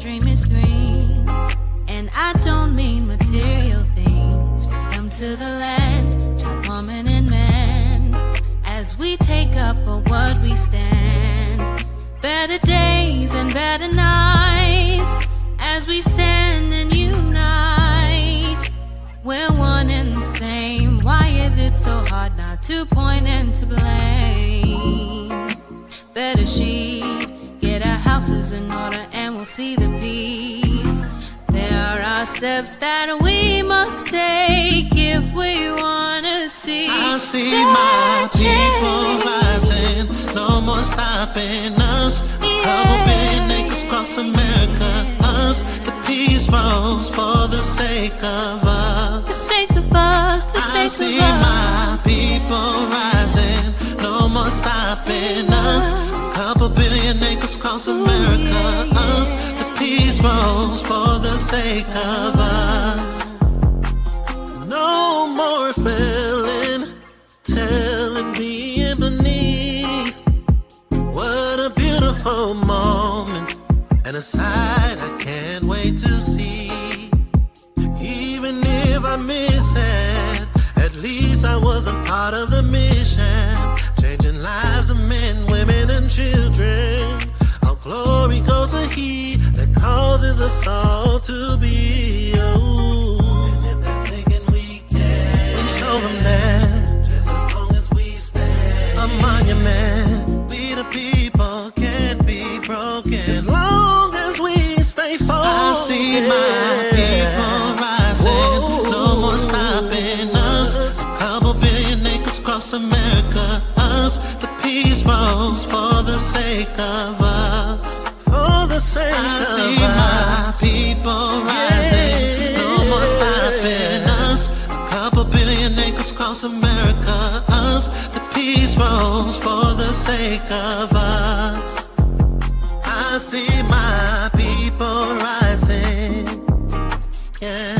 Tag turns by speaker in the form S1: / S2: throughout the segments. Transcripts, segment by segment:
S1: dream is green. And I don't mean material things. Freedom to the land, child, woman, and man. As we take up for what we stand. Better days and better nights. As we stand and unite. We're one and the same. Why is it so hard not to point and to blame? Better sheet, get our houses in order and we'll see the peace. There are steps that we must take if we wanna see.
S2: I see my people rising, no more stopping us. A couple billion acres across America, us. The peace rose for the sake of us.
S1: The sake of us, the sake of us.
S2: I see my people rising, no more stopping us. A couple billion acres across America, us. The peace rose for the sake of us. No more feeling, telling, being beneath. What a beautiful moment, and a sight I can't wait to see. Even if I miss it, at least I was a part of the mission. Changing lives of men, women, and children. All glory goes to He that causes us all to be. Oh, and if they're thinking we can, we show them that just as long as we stand. A monument, we the people can't be broken as long as we stay focused. I see my people rising, no more stopping us. A couple billion acres across America, us. The peace rose for the sake of us. For the sake of us. I see my people rising, no more stopping us. A couple billion acres across America, us. The peace rose for the sake of us. I see my people rising, yeah.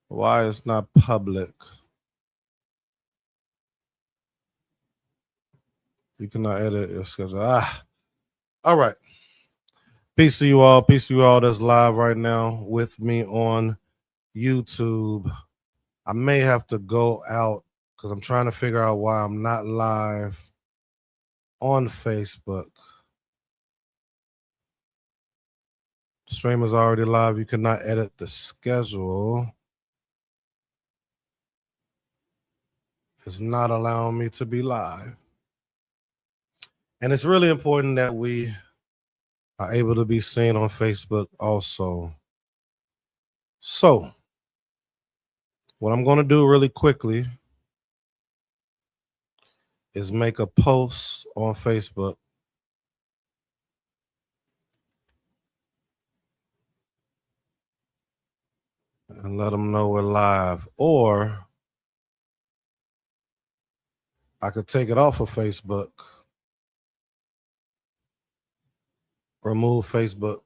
S3: Why it's not public? You cannot edit your schedule. All right. Peace to you all. Peace to you all that's live right now with me on YouTube. I may have to go out because I'm trying to figure out why I'm not live on Facebook. The stream is already live. You cannot edit the schedule. It's not allowing me to be live. And it's really important that we are able to be seen on Facebook also. So, what I'm going to do really quickly is make a post on Facebook. And let them know we're live. Or I could take it off of Facebook. Remove Facebook.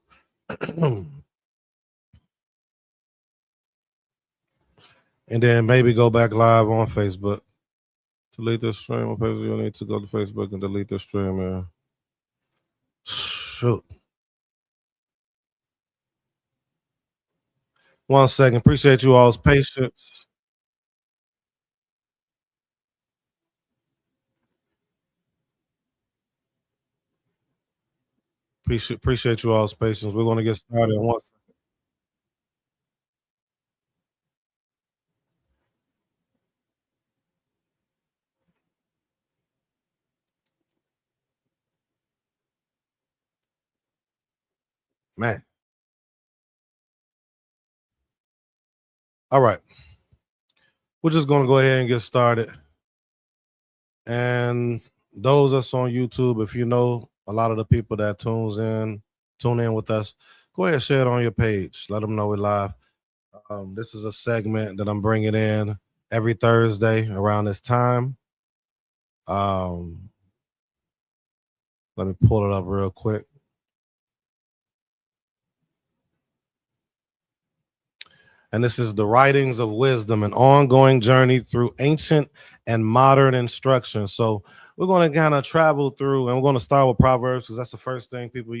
S3: And then maybe go back live on Facebook. Delete this stream on Facebook. You'll need to go to Facebook and delete this stream, man. Shoot. 1 second. Appreciate you all's patience. Appreciate you all's patience. We're going to get started in 1 second. Man. All right. We're just going to go ahead and get started. And those that's on YouTube, if you know a lot of the people that tune in with us, go ahead and share it on your page. Let them know we're live. This is a segment that I'm bringing in every Thursday around this time. Let me pull it up real quick. And this is the Writings of Wisdom, an ongoing journey through ancient and modern instruction. So we're going to kind of travel through, and we're going to start with Proverbs because that's the first thing people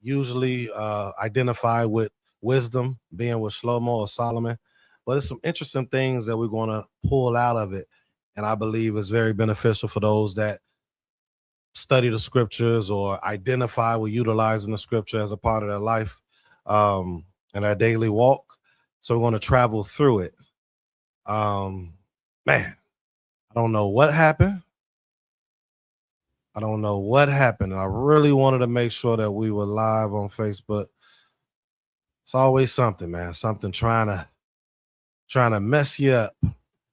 S3: usually identify with wisdom, being with Shlomo or Solomon. But it's some interesting things that we're going to pull out of it, and I believe is very beneficial for those that study the scriptures or identify with utilizing the scripture as a part of their life and their daily walk. So we're going to travel through it. Man, I don't know what happened. I really wanted to make sure that we were live on Facebook. It's always something, man. Something trying to mess you up.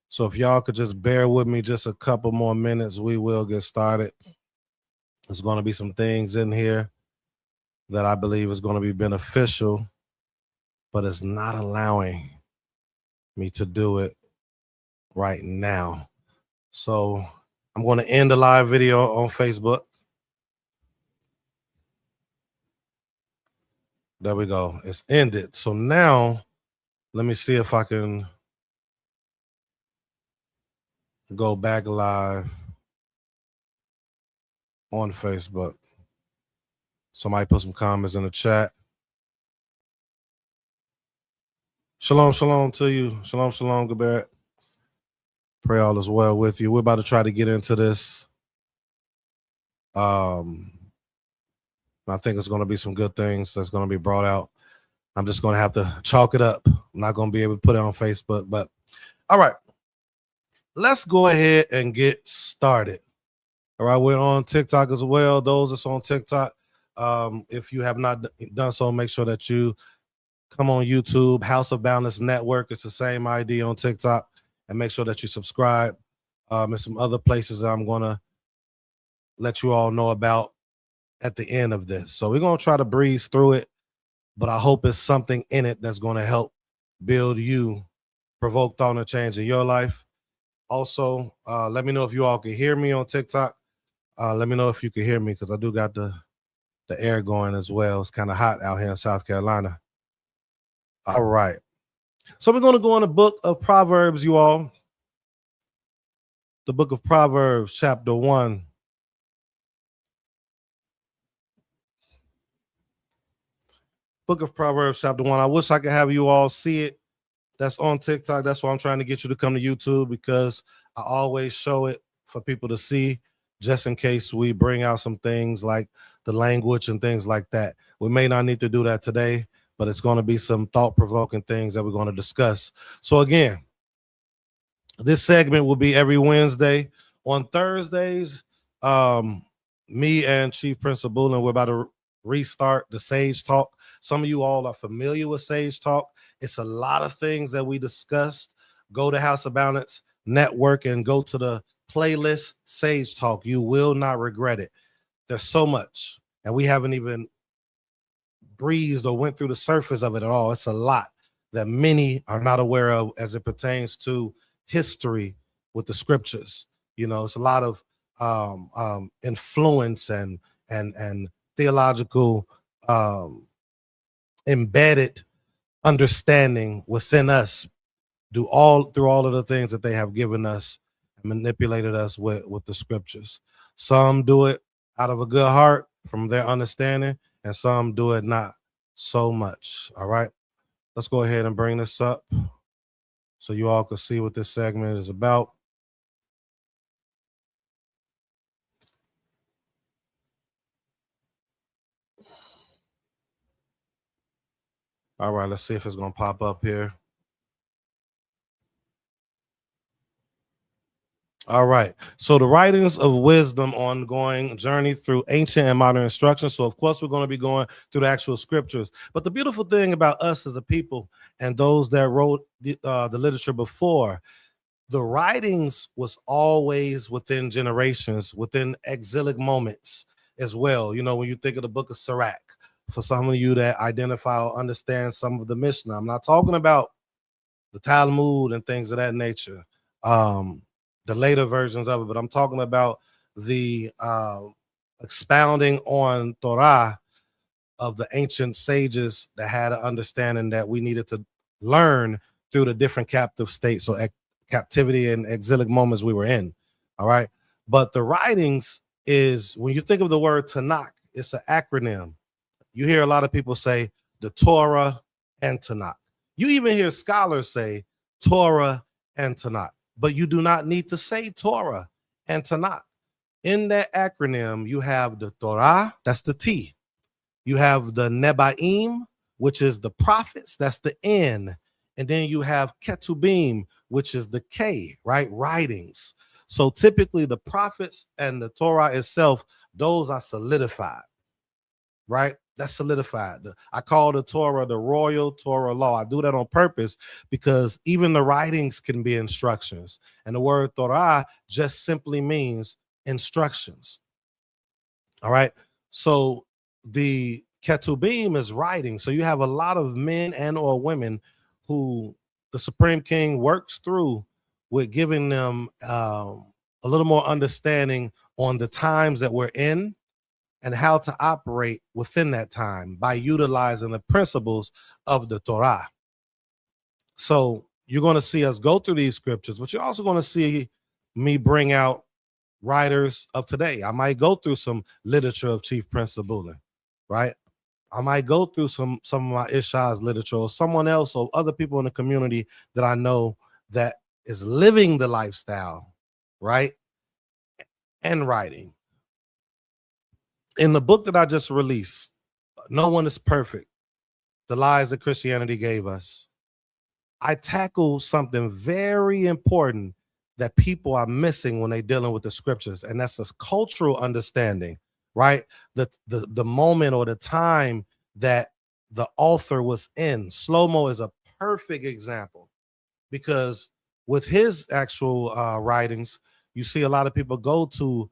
S3: So if y'all could just bear with me just a couple more minutes, we will get started. There's going to be some things in here that I believe is going to be beneficial, but it's not allowing me to do it right now. So I'm going to end the live video on Facebook. There we go. It's ended. So now let me see if I can go back live on Facebook. Somebody put some comments in the chat. Shalom, shalom to you. Shalom, shalom, Gabert. Pray all is well with you. We're about to try to get into this. I think it's going to be some good things that's going to be brought out. I'm just going to have to chalk it up. I'm not going to be able to put it on Facebook, but all right. Let's go ahead and get started. All right, we're on TikTok as well. Those that's on TikTok, if you have not done so, make sure that you come on YouTube, House of Boundless Network. It's the same ID on TikTok. And make sure that you subscribe. And some other places I'm going to let you all know about at the end of this. So we're going to try to breeze through it, but I hope it's something in it that's going to help build you, provoke thought and change in your life. Also, let me know if you all can hear me on TikTok. Let me know if you can hear me because I do got the air going as well. It's kind of hot out here in South Carolina. All right. So we're going to go in the book of Proverbs, you all. The book of Proverbs, chapter 1. Book of Proverbs, chapter 1. I wish I could have you all see it. That's on TikTok. That's why I'm trying to get you to come to YouTube because I always show it for people to see just in case we bring out some things like the language and things like that. We may not need to do that today, but it's going to be some thought-provoking things that we're going to discuss. So again, this segment will be every Wednesday. On Thursdays, me and Chief Prince of Bullen, we're about to restart the Sage Talk. Some of you all are familiar with Sage Talk. It's a lot of things that we discussed. Go to House of Balance Network and go to the playlist Sage Talk. You will not regret it. There's so much, and we haven't even breezed or went through the surface of it at all. It's a lot that many are not aware of as it pertains to history with the scriptures. You know, it's a lot of influence and theological embedded understanding within us through all of the things that they have given us and manipulated us with the scriptures. Some do it out of a good heart from their understanding, and some do it not so much. All right, let's go ahead and bring this up so you all can see what this segment is about. All right, let's see if it's going to pop up here. All right. So the Writings of Wisdom, ongoing journey through ancient and modern instruction. So of course we're going to be going through the actual scriptures. But the beautiful thing about us as a people and those that wrote the literature before, the writings was always within generations, within exilic moments as well. You know, when you think of the book of Sirach, for some of you that identify or understand some of the Mishnah, I'm not talking about the Talmud and things of that nature, the later versions of it. But I'm talking about the expounding on Torah of the ancient sages that had an understanding that we needed to learn through the different captive states or captivity and exilic moments we were in. All right. But the writings is, when you think of the word Tanakh, it's an acronym. You hear a lot of people say the Torah and Tanakh. You even hear scholars say Torah and Tanakh, but you do not need to say Torah and Tanakh. In that acronym, you have the Torah, that's the T. You have the Nebaim, which is the prophets, that's the N. And then you have Ketubim, which is the K, right? Writings. So typically the prophets and the Torah itself, those are solidified, right? That's solidified. I call the Torah the royal Torah law. I do that on purpose because even the writings can be instructions. And the word Torah just simply means instructions. All right. So the Ketubim is writing. So you have a lot of men and or women who the Supreme King works through with giving them a little more understanding on the times that we're in and how to operate within that time by utilizing the principles of the Torah. So you're going to see us go through these scriptures, but you're also going to see me bring out writers of today. I might go through some literature of Chief Prince Zabulon, right? I might go through some of my Ishai's literature or someone else or other people in the community that I know that is living the lifestyle, right? And writing. In the book that I just released, No One is Perfect, The Lies That Christianity Gave Us, I tackle something very important that people are missing when they're dealing with the scriptures, and that's this cultural understanding, right? The moment or the time that the author was in. Shlomo is a perfect example because with his actual writings, you see a lot of people go to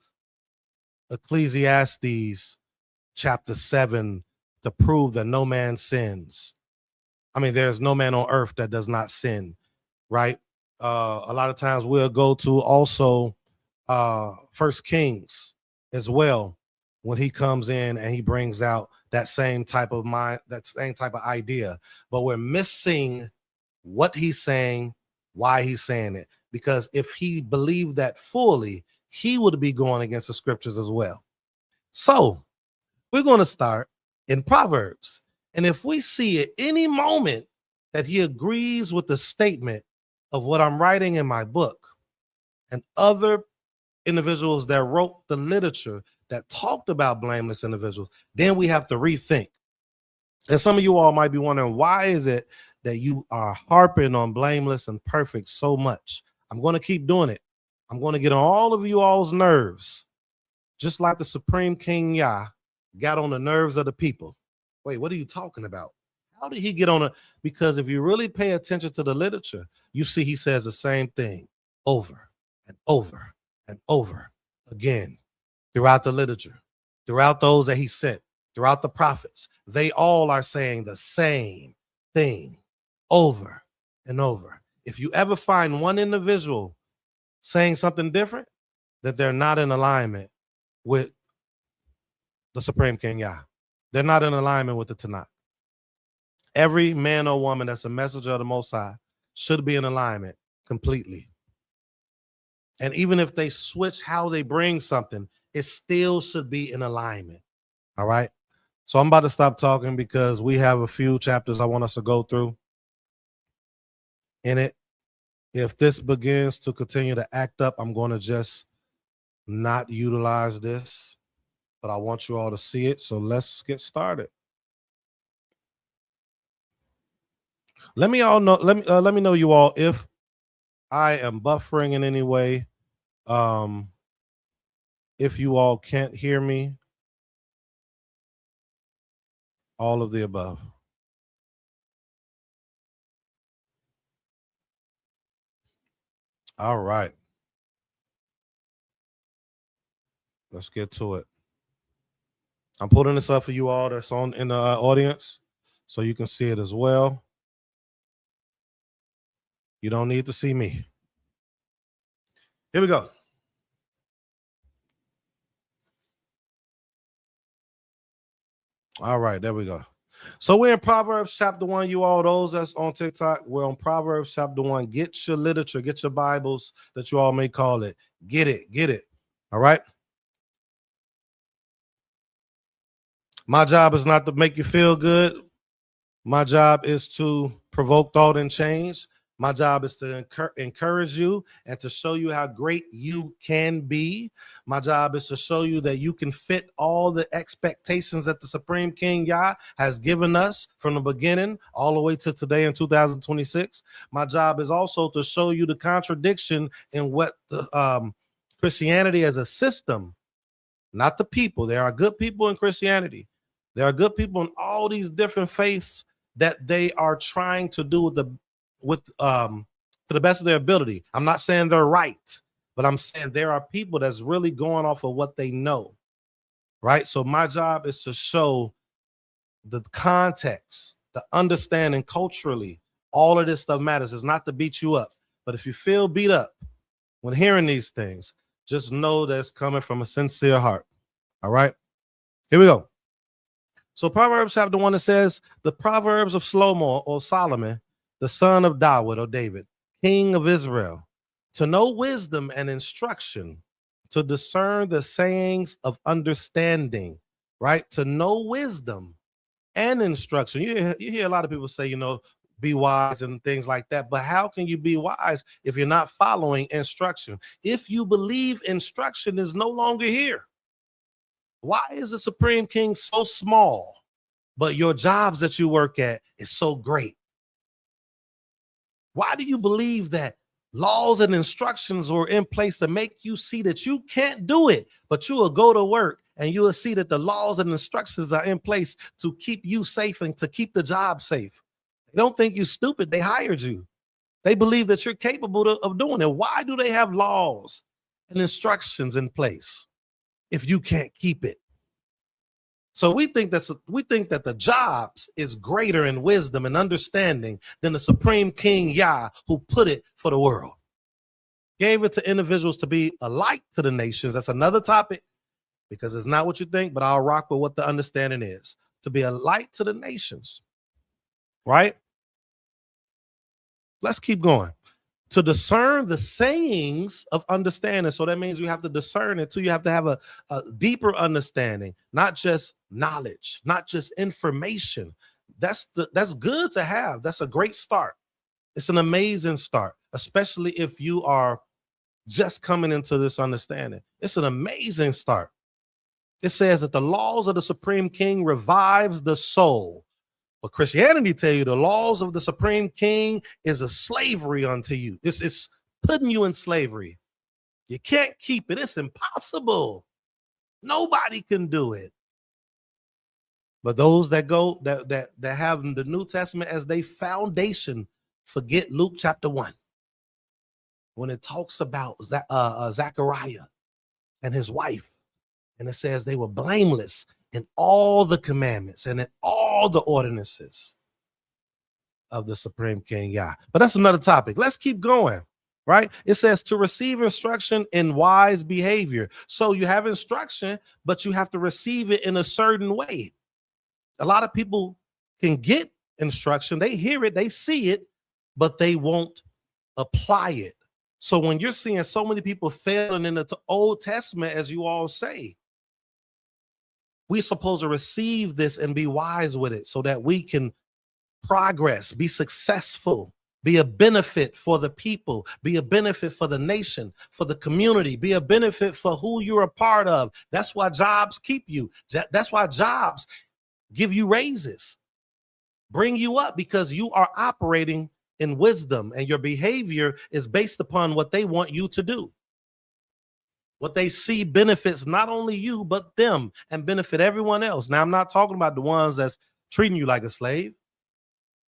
S3: Ecclesiastes chapter 7 to prove that no man sins. I mean, there's no man on earth that does not sin, right? A lot of times we'll go to also First Kings as well when he comes in and he brings out that same type of mind, that same type of idea. But we're missing what he's saying, why he's saying it. Because if he believed that fully, he would be going against the scriptures as well. So we're going to start in Proverbs. And if we see at any moment that he agrees with the statement of what I'm writing in my book and other individuals that wrote the literature that talked about blameless individuals, then we have to rethink. And some of you all might be wondering, why is it that you are harping on blameless and perfect so much? I'm going to keep doing it. I'm going to get on all of you all's nerves, just like the Supreme King Yah got on the nerves of the people. Wait, what are you talking about? How did he get on it? Because if you really pay attention to the literature, you see he says the same thing over and over and over again throughout the literature, throughout those that he sent, throughout the prophets. They all are saying the same thing over and over. If you ever find one individual saying something different, that they're not in alignment with the Supreme King Yah. They're not in alignment with the Tanakh. Every man or woman that's a messenger of the Most High should be in alignment completely. And even if they switch how they bring something, it still should be in alignment. All right. So I'm about to stop talking because we have a few chapters I want us to go through in it. If this begins to continue to act up, I'm going to just not utilize this, but I want you all to see it. So let's get started. Let me know you all if I am buffering in any way. If you all can't hear me, all of the above. All right. Let's get to it. I'm putting this up for you all that's in the audience so you can see it as well. You don't need to see me. Here we go. All right, there we go. So we're in Proverbs chapter 1. You all those that's on TikTok, we're on Proverbs chapter 1. Get your literature, get your Bibles that you all may call it. Get it, get it. All right. My job is not to make you feel good. My job is to provoke thought and change. My job is to encourage you and to show you how great you can be. My job is to show you that you can fit all the expectations that the Supreme King Yah has given us from the beginning all the way to today in 2026. My job is also to show you the contradiction in what the Christianity as a system, not the people. There are good people in Christianity. There are good people in all these different faiths that they are trying to do to the best of their ability. I'm not saying they're right, but I'm saying there are people that's really going off of what they know, right? So my job is to show the context, the understanding culturally. All of this stuff matters. It's not to beat you up, but if you feel beat up when hearing these things, just know that it's coming from a sincere heart. All right, here we go. So Proverbs chapter 1, it says, the Proverbs of Shlomo or Solomon, the son of David or David, king of Israel, to know wisdom and instruction, to discern the sayings of understanding, right? To know wisdom and instruction. You hear a lot of people say, be wise and things like that. But how can you be wise if you're not following instruction? If you believe instruction is no longer here, why is the Supreme King so small, but your jobs that you work at is so great? Why do you believe that laws and instructions were in place to make you see that you can't do it, but you will go to work and you will see that the laws and instructions are in place to keep you safe and to keep the job safe? They don't think you're stupid. They hired you. They believe that you're capable of doing it. Why do they have laws and instructions in place if you can't keep it? So we think that the jobs is greater in wisdom and understanding than the Supreme King Yah, who put it for the world. Gave it to individuals to be a light to the nations. That's another topic, because it's not what you think, but I'll rock with what the understanding is. To be a light to the nations, right? Let's keep going. To discern the sayings of understanding. So that means you have to discern it too. You have to have a deeper understanding, not just knowledge, not just information. That's good to have. That's a great start. It's an amazing start, especially if you are just coming into this understanding. It's an amazing start. It says that the laws of the Supreme King revives the soul. But Christianity tell you the laws of the Supreme King is a slavery unto you. It's putting you in slavery. You can't keep it. It's impossible. Nobody can do it. But those that go that have the New Testament as their foundation forget Luke chapter 1 when it talks about Zachariah and his wife, and it says they were blameless in all the commandments and in all the ordinances of the Supreme King Yah. But that's another topic. Let's keep going, right? It says to receive instruction in wise behavior. So you have instruction, but you have to receive it in a certain way. A lot of people can get instruction. They hear it, they see it, but they won't apply it. So when you're seeing so many people failing in the Old Testament, as you all say, we're supposed to receive this and be wise with it so that we can progress, be successful, be a benefit for the people, be a benefit for the nation, for the community, be a benefit for who you're a part of. That's why jobs keep you. That's why jobs give you raises, bring you up, because you are operating in wisdom and your behavior is based upon what they want you to do. What they see benefits not only you, but them, and benefit everyone else. Now, I'm not talking about the ones that's treating you like a slave,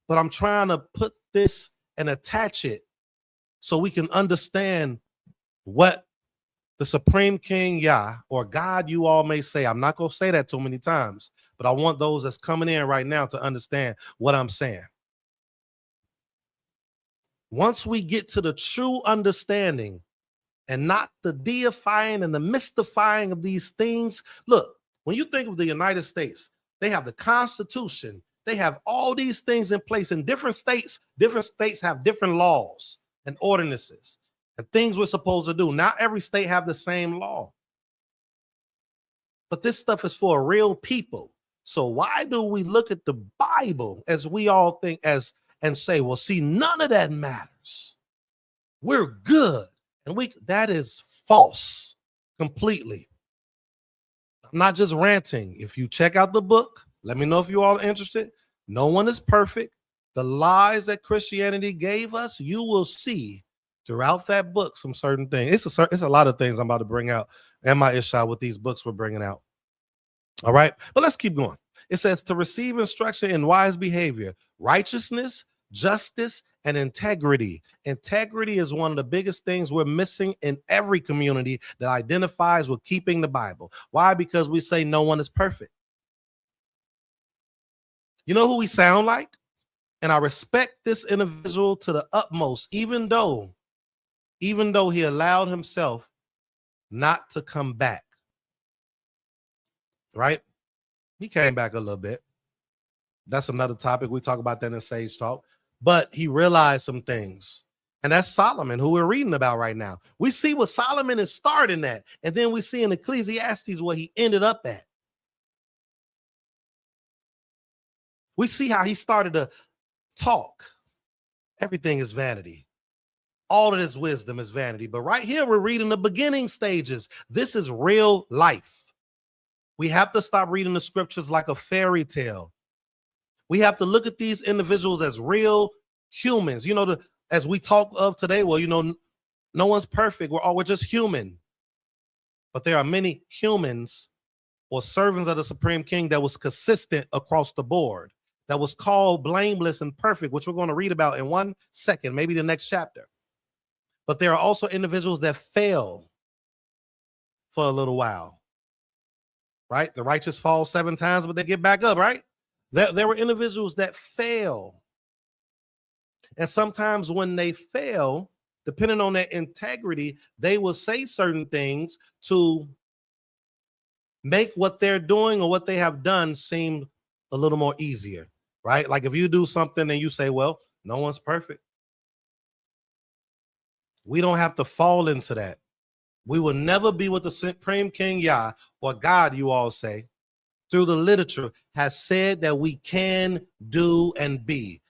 S3: but I'm trying to put this and attach it so we can understand what the Supreme King Yah, or God, you all may say. I'm not going to say that too many times, but I want those that's coming in right now to understand what I'm saying. Once we get to the true understanding and not the deifying and the mystifying of these things. Look, when you think of the United States, they have the Constitution. They have all these things in place in different states. Different states have different laws and ordinances and things we're supposed to do. Not every state have the same law. But this stuff is for real people. So why do we look at the Bible as we all think as and say, well, see, none of that matters. We're good. And that is false completely. I'm not just ranting. If you check out the book, let me know if you all are interested. No one is perfect. The lies that Christianity gave us, you will see throughout that book some certain things. It's a lot of things I'm about to bring out and my issue with these books we're bringing out. All right, but let's keep going. It says to receive instruction in wise behavior, righteousness, justice, and integrity. Integrity is one of the biggest things we're missing in every community that identifies with keeping the Bible. Why? Because we say no one is perfect. You know who we sound like? And I respect this individual to the utmost, even though he allowed himself not to come back. Right? He came back a little bit. That's another topic. We talk about that in Sage Talk. But he realized some things. And that's Solomon, who we're reading about right now. We see what Solomon is starting at. And then we see in Ecclesiastes what he ended up at. We see how he started to talk. Everything is vanity. All of this wisdom is vanity. But right here, we're reading the beginning stages. This is real life. We have to stop reading the scriptures like a fairy tale. We have to look at these individuals as real humans. You know, as we talk of today, well, you know, no one's perfect. We're just human. But there are many humans or servants of the Supreme King that was consistent across the board, that was called blameless and perfect, which we're going to read about in 1 second, maybe the next chapter. But there are also individuals that fail for a little while, right? The righteous fall 7 times, but they get back up, right? There were individuals that fail. And sometimes when they fail, depending on their integrity, they will say certain things to make what they're doing or what they have done seem a little more easier, right? Like if you do something and you say, well, no one's perfect. We don't have to fall into that. We will never be what the Supreme King Yah, or God, you all say, through the literature has said that we can do and be,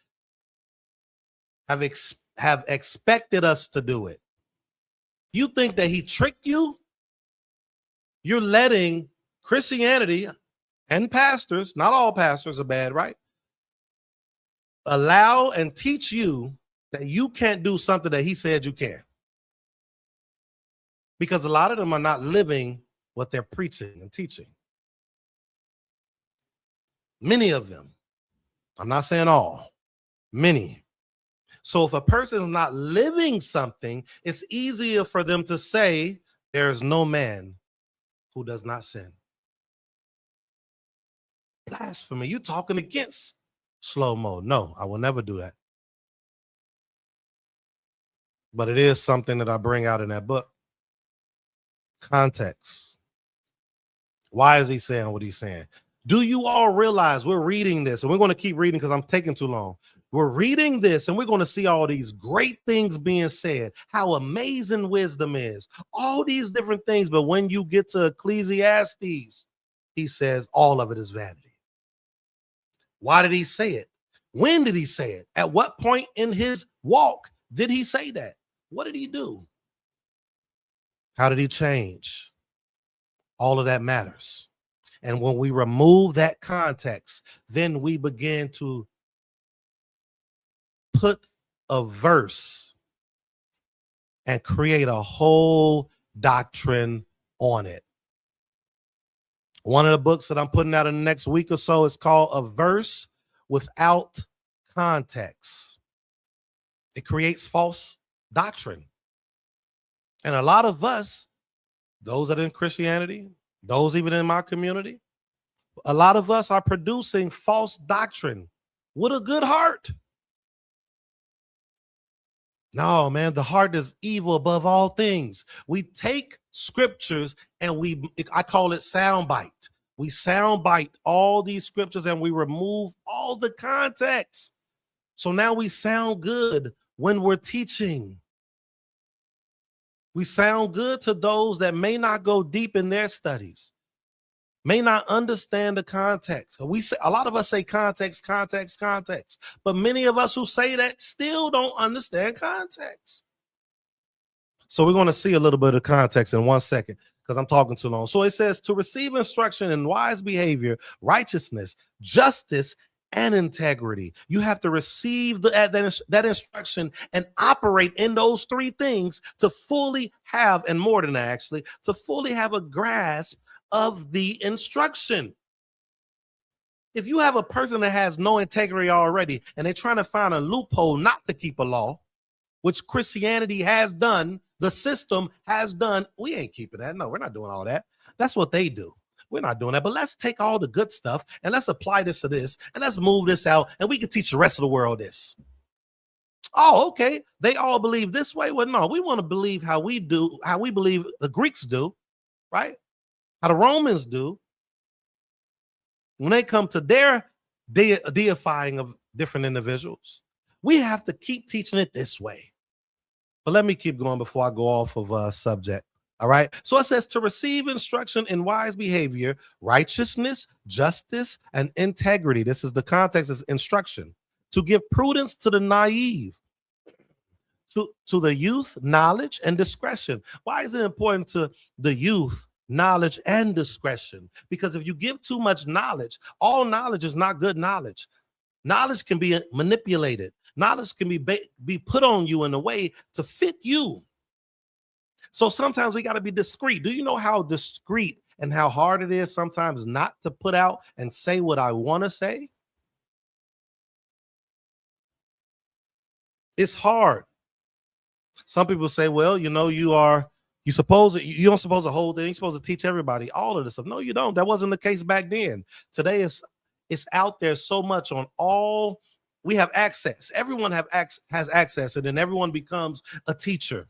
S3: have expected us to do it. You think that he tricked you? You're letting Christianity and pastors, not all pastors are bad, right? Allow and teach you that you can't do something that he said you can. Because a lot of them are not living what they're preaching and teaching. Many of them. I'm not saying all. Many. So if a person is not living something, it's easier for them to say, there's no man who does not sin. Blasphemy. You're talking against slow mo. No, I will never do that. But it is something that I bring out in that book. Context. Why is he saying what he's saying? Do you all realize we're reading this, and we're going to keep reading because I'm taking too long. We're reading this and we're going to see all these great things being said, how amazing wisdom is, all these different things. But when you get to Ecclesiastes, he says all of it is vanity. Why did he say it? When did he say it? At what point in his walk did he say that? What did he do? How did he change? All of that matters. And when we remove that context, then we begin to put a verse and create a whole doctrine on it. One of the books that I'm putting out in the next week or so is called A Verse Without Context. It creates false doctrine. And a lot of us, those that are in Christianity, those even in my community, a lot of us are producing false doctrine with a good heart. No, man, the heart is evil above all things. We take scriptures and I call it soundbite. We soundbite all these scriptures and we remove all the context. So now we sound good when we're teaching. We sound good to those that may not go deep in their studies, may not understand the context. We say, a lot of us say context, context, context, but many of us who say that still don't understand context. So we're going to see a little bit of context in 1 second because I'm talking too long. So it says to receive instruction in wise behavior, righteousness, justice, and integrity. You have to receive that instruction and operate in those three things to fully have, and more than that, actually, to fully have a grasp of the instruction. If you have a person that has no integrity already and they're trying to find a loophole not to keep a law, which Christianity has done, the system has done, we ain't keeping that. No, we're not doing all that. That's what they do. We're not doing that, but let's take all the good stuff and let's apply this to this and let's move this out and we can teach the rest of the world this. Oh, okay. They all believe this way. Well, no, we want to believe how we do, how we believe the Greeks do, right? How the Romans do. When they come to their deifying of different individuals, we have to keep teaching it this way. But let me keep going before I go off of subject. All right. So it says to receive instruction in wise behavior, righteousness, justice, and integrity. This is the context is instruction. To give prudence to the naive, to the youth, knowledge and discretion. Why is it important to the youth, knowledge and discretion? Because if you give too much knowledge, all knowledge is not good knowledge. Knowledge can be manipulated. Knowledge can be put on you in a way to fit you. So sometimes we got to be discreet. Do you know how discreet and how hard it is sometimes not to put out and say what I want to say? It's hard. Some people say, well, you know, you don't supposed to hold it. You're supposed to teach everybody all of this stuff. No, you don't. That wasn't the case back then. Today it's out there so much on all. We have access. Everyone has access, and then everyone becomes a teacher.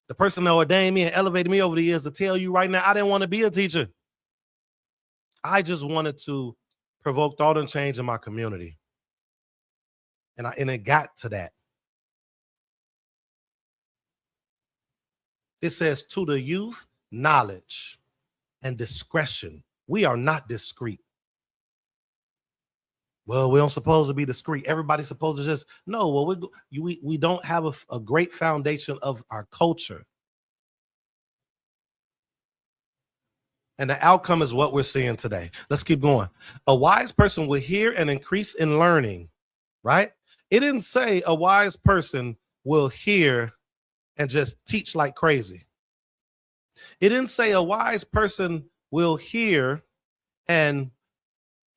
S3: The person that ordained me and elevated me over the years to tell you right now, I didn't want to be a teacher. I just wanted to provoke thought and change in my community. And it got to that. It says to the youth, knowledge and discretion. We are not discreet. Well, we don't supposed to be discreet. Everybody's supposed to just no. Well, we don't have a great foundation of our culture, and the outcome is what we're seeing today. Let's keep going. A wise person will hear and increase in learning. Right? It didn't say a wise person will hear and just teach like crazy. It didn't say a wise person will hear and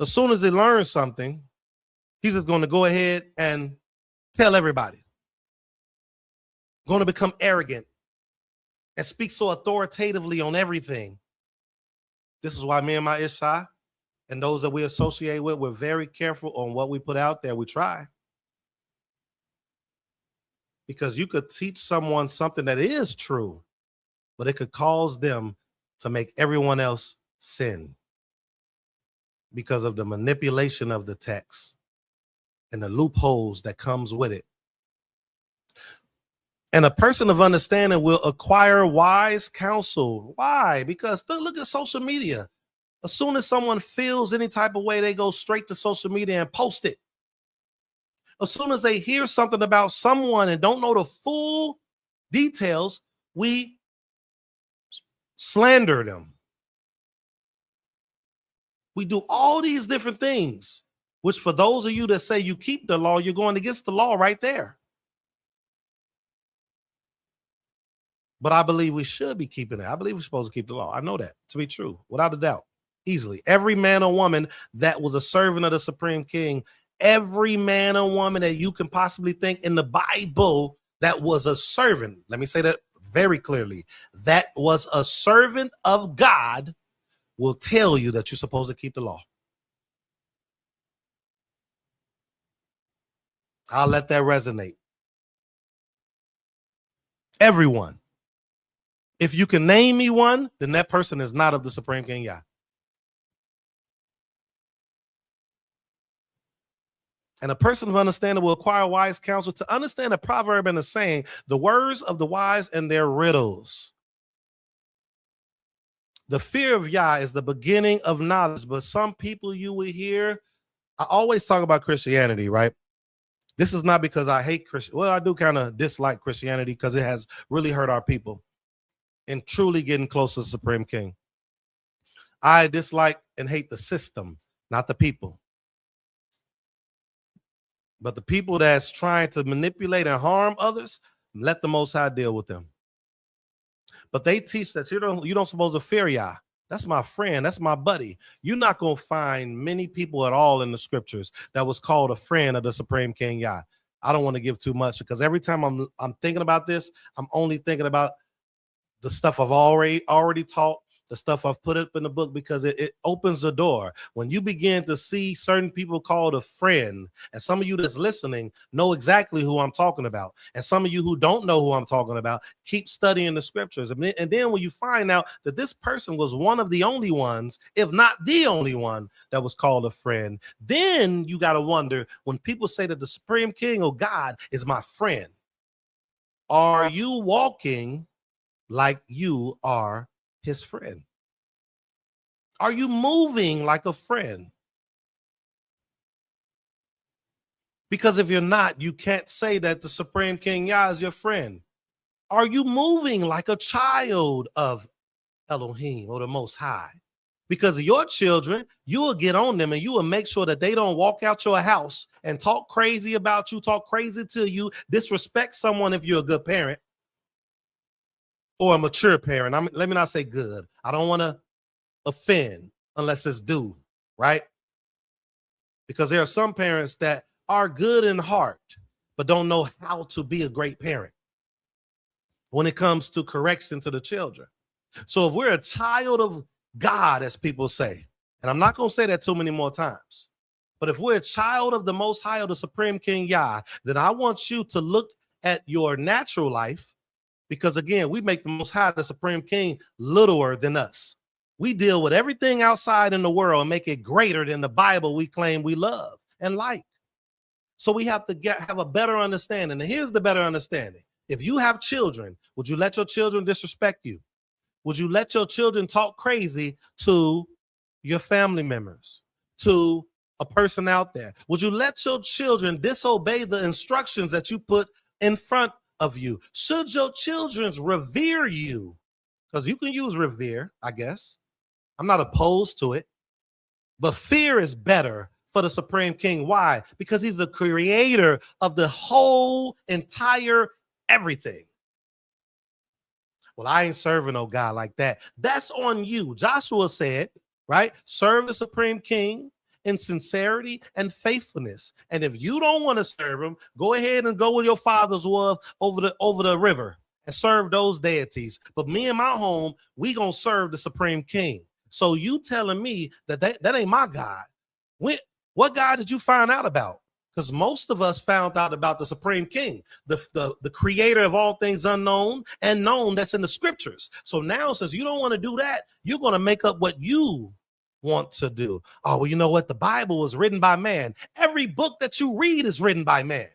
S3: as soon as they learn something, he's just going to go ahead and tell everybody. Going to become arrogant and speak so authoritatively on everything. This is why me and my Ishai and those that we associate with, we're very careful on what we put out there. We try. Because you could teach someone something that is true, but it could cause them to make everyone else sin. Because of the manipulation of the text and the loopholes that comes with it. And a person of understanding will acquire wise counsel. Why? Because look at social media. As soon as someone feels any type of way, they go straight to social media and post it. As soon as they hear something about someone and don't know the full details, we slander them. We do all these different things, which for those of you that say you keep the law, you're going against the law right there. But I believe we should be keeping it. I believe we're supposed to keep the law. I know that to be true, without a doubt, easily. Every man or woman that was a servant of the Supreme King, every man or woman that you can possibly think in the Bible that was a servant, let me say that very clearly, that was a servant of God will tell you that you're supposed to keep the law. I'll let that resonate. Everyone. If you can name me one, then that person is not of the Supreme King Yah. And a person of understanding will acquire wise counsel. To understand a proverb and a saying, the words of the wise and their riddles. The fear of Yah is the beginning of knowledge, but some people you will hear, I always talk about Christianity, right? This is not because I hate Christian. Well, I do kind of dislike Christianity because it has really hurt our people in truly getting close to the Supreme King. I dislike and hate the system, not the people. But the people that's trying to manipulate and harm others, let the Most High deal with them. But they teach that you don't supposed to fear Yah. That's my friend. That's my buddy. You're not going to find many people at all in the scriptures that was called a friend of the Supreme King Yah. I don't want to give too much because every time I'm thinking about this, I'm only thinking about the stuff I've already taught, the stuff I've put up in the book, because it opens the door. When you begin to see certain people called a friend, and some of you that's listening know exactly who I'm talking about, and some of you who don't know who I'm talking about, keep studying the scriptures. And then when you find out that this person was one of the only ones, if not the only one, that was called a friend, then you got to wonder, when people say that the Supreme King or God is my friend, are you walking like you are his friend? Are you moving like a friend? Because if you're not, you can't say that the Supreme King Yah is your friend. Are you moving like a child of Elohim or the Most High? Because your children, you will get on them and you will make sure that they don't walk out your house and talk crazy about you, talk crazy to you, disrespect someone if you're a good parent or a mature parent. Let me not say good. I don't want to offend unless it's due, right? Because there are some parents that are good in heart, but don't know how to be a great parent when it comes to correction to the children. So if we're a child of God, as people say, and I'm not going to say that too many more times, but if we're a child of the Most High or the Supreme King Yah, then I want you to look at your natural life. Because again, we make the Most High, the Supreme King, littler than us. We deal with everything outside in the world and make it greater than the Bible we claim we love and like. So we have to have a better understanding. And here's the better understanding. If you have children, would you let your children disrespect you? Would you let your children talk crazy to your family members, to a person out there? Would you let your children disobey the instructions that you put in front of you? Should your children revere you? Because you can use revere, I guess. I'm not opposed to it. But fear is better for the Supreme King. Why? Because he's the creator of the whole entire everything. Well, I ain't serving no God like that. That's on you. Joshua said, right? Serve the Supreme King in sincerity and faithfulness. And if you don't want to serve him, go ahead and go with your fathers were over the river and serve those deities. But me and my home, we gonna serve the Supreme King. So you telling me that ain't my God? What God did you find out about? Because most of us found out about the Supreme King, the creator of all things unknown and known, that's in the scriptures. So now, since you don't want to do that, you're going to make up what you want to do. Oh, well, you know what? The Bible was written by man. Every book that you read is written by man.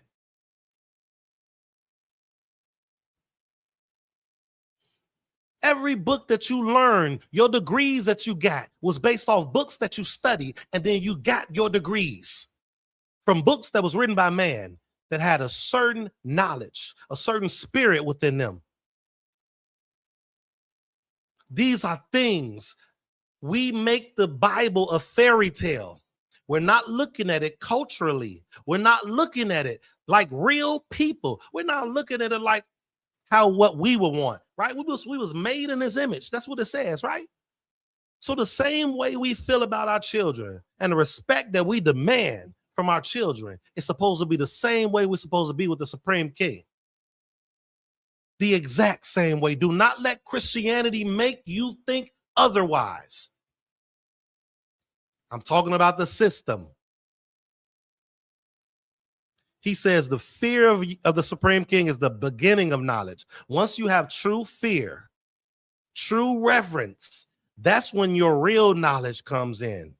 S3: Every book that you learn, your degrees that you got was based off books that you studied, and then you got your degrees from books that was written by man that had a certain knowledge, a certain spirit within them. These are things. We make the Bible a fairy tale. We're not looking at it culturally. We're not looking at it like real people. We're not looking at it like what we would want, right? We was made in his image. That's what it says, right? So the same way we feel about our children and the respect that we demand from our children is supposed to be the same way we're supposed to be with the Supreme King. The exact same way. Do not let Christianity make you think otherwise. I'm talking about the system. He says the fear of the Supreme King is the beginning of knowledge. Once you have true fear, true reverence, that's when your real knowledge comes in.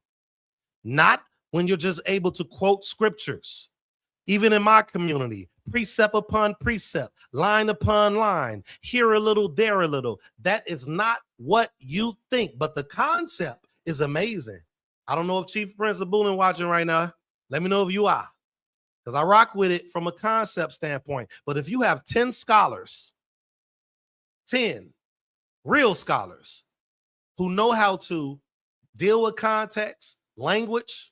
S3: Not when you're just able to quote scriptures. Even in my community, precept upon precept, line upon line, here a little, there a little. That is not what you think, but the concept is amazing. I don't know if Chief Prince of Boolin watching right now. Let me know if you are, because I rock with it from a concept standpoint. But if you have 10 scholars, 10 real scholars who know how to deal with context, language,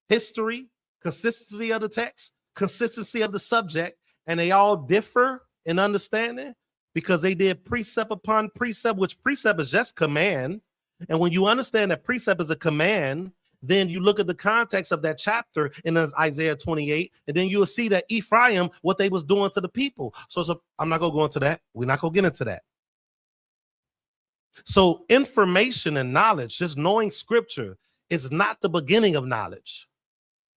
S3: history, consistency of the text, consistency of the subject, and they all differ in understanding because they did precept upon precept, which precept is just command. And when you understand that precept is a command, then you look at the context of that chapter in Isaiah 28, and then you'll see that Ephraim, what they was doing to the people. So I'm not going to go into that. We're not going to get into that. So information and knowledge, just knowing scripture, is not the beginning of knowledge.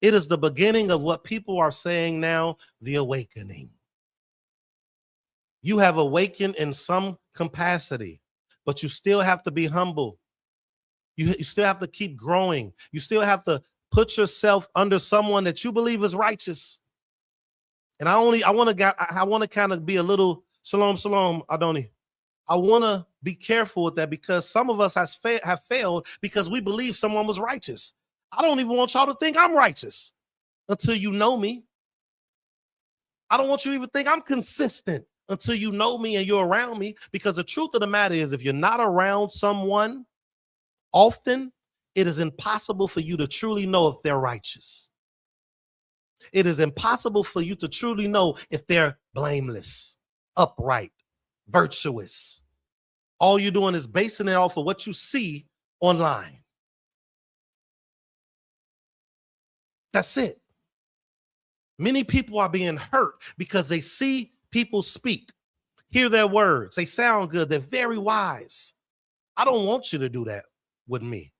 S3: It is the beginning of what people are saying now, the awakening. You have awakened in some capacity, but you still have to be humble. You still have to keep growing. You still have to put yourself under someone that you believe is righteous. And I want to kind of be a little shalom, Adoni. I want to be careful with that because some of us have failed because we believe someone was righteous. I don't even want y'all to think I'm righteous until you know me. I don't want you to even think I'm consistent until you know me and you're around me, because the truth of the matter is, if you're not around someone often, it is impossible for you to truly know if they're righteous. It is impossible for you to truly know if they're blameless, upright, virtuous. All you're doing is basing it off of what you see online. That's it. Many people are being hurt because they see people speak, hear their words. They sound good. They're very wise. I don't want you to do that with me.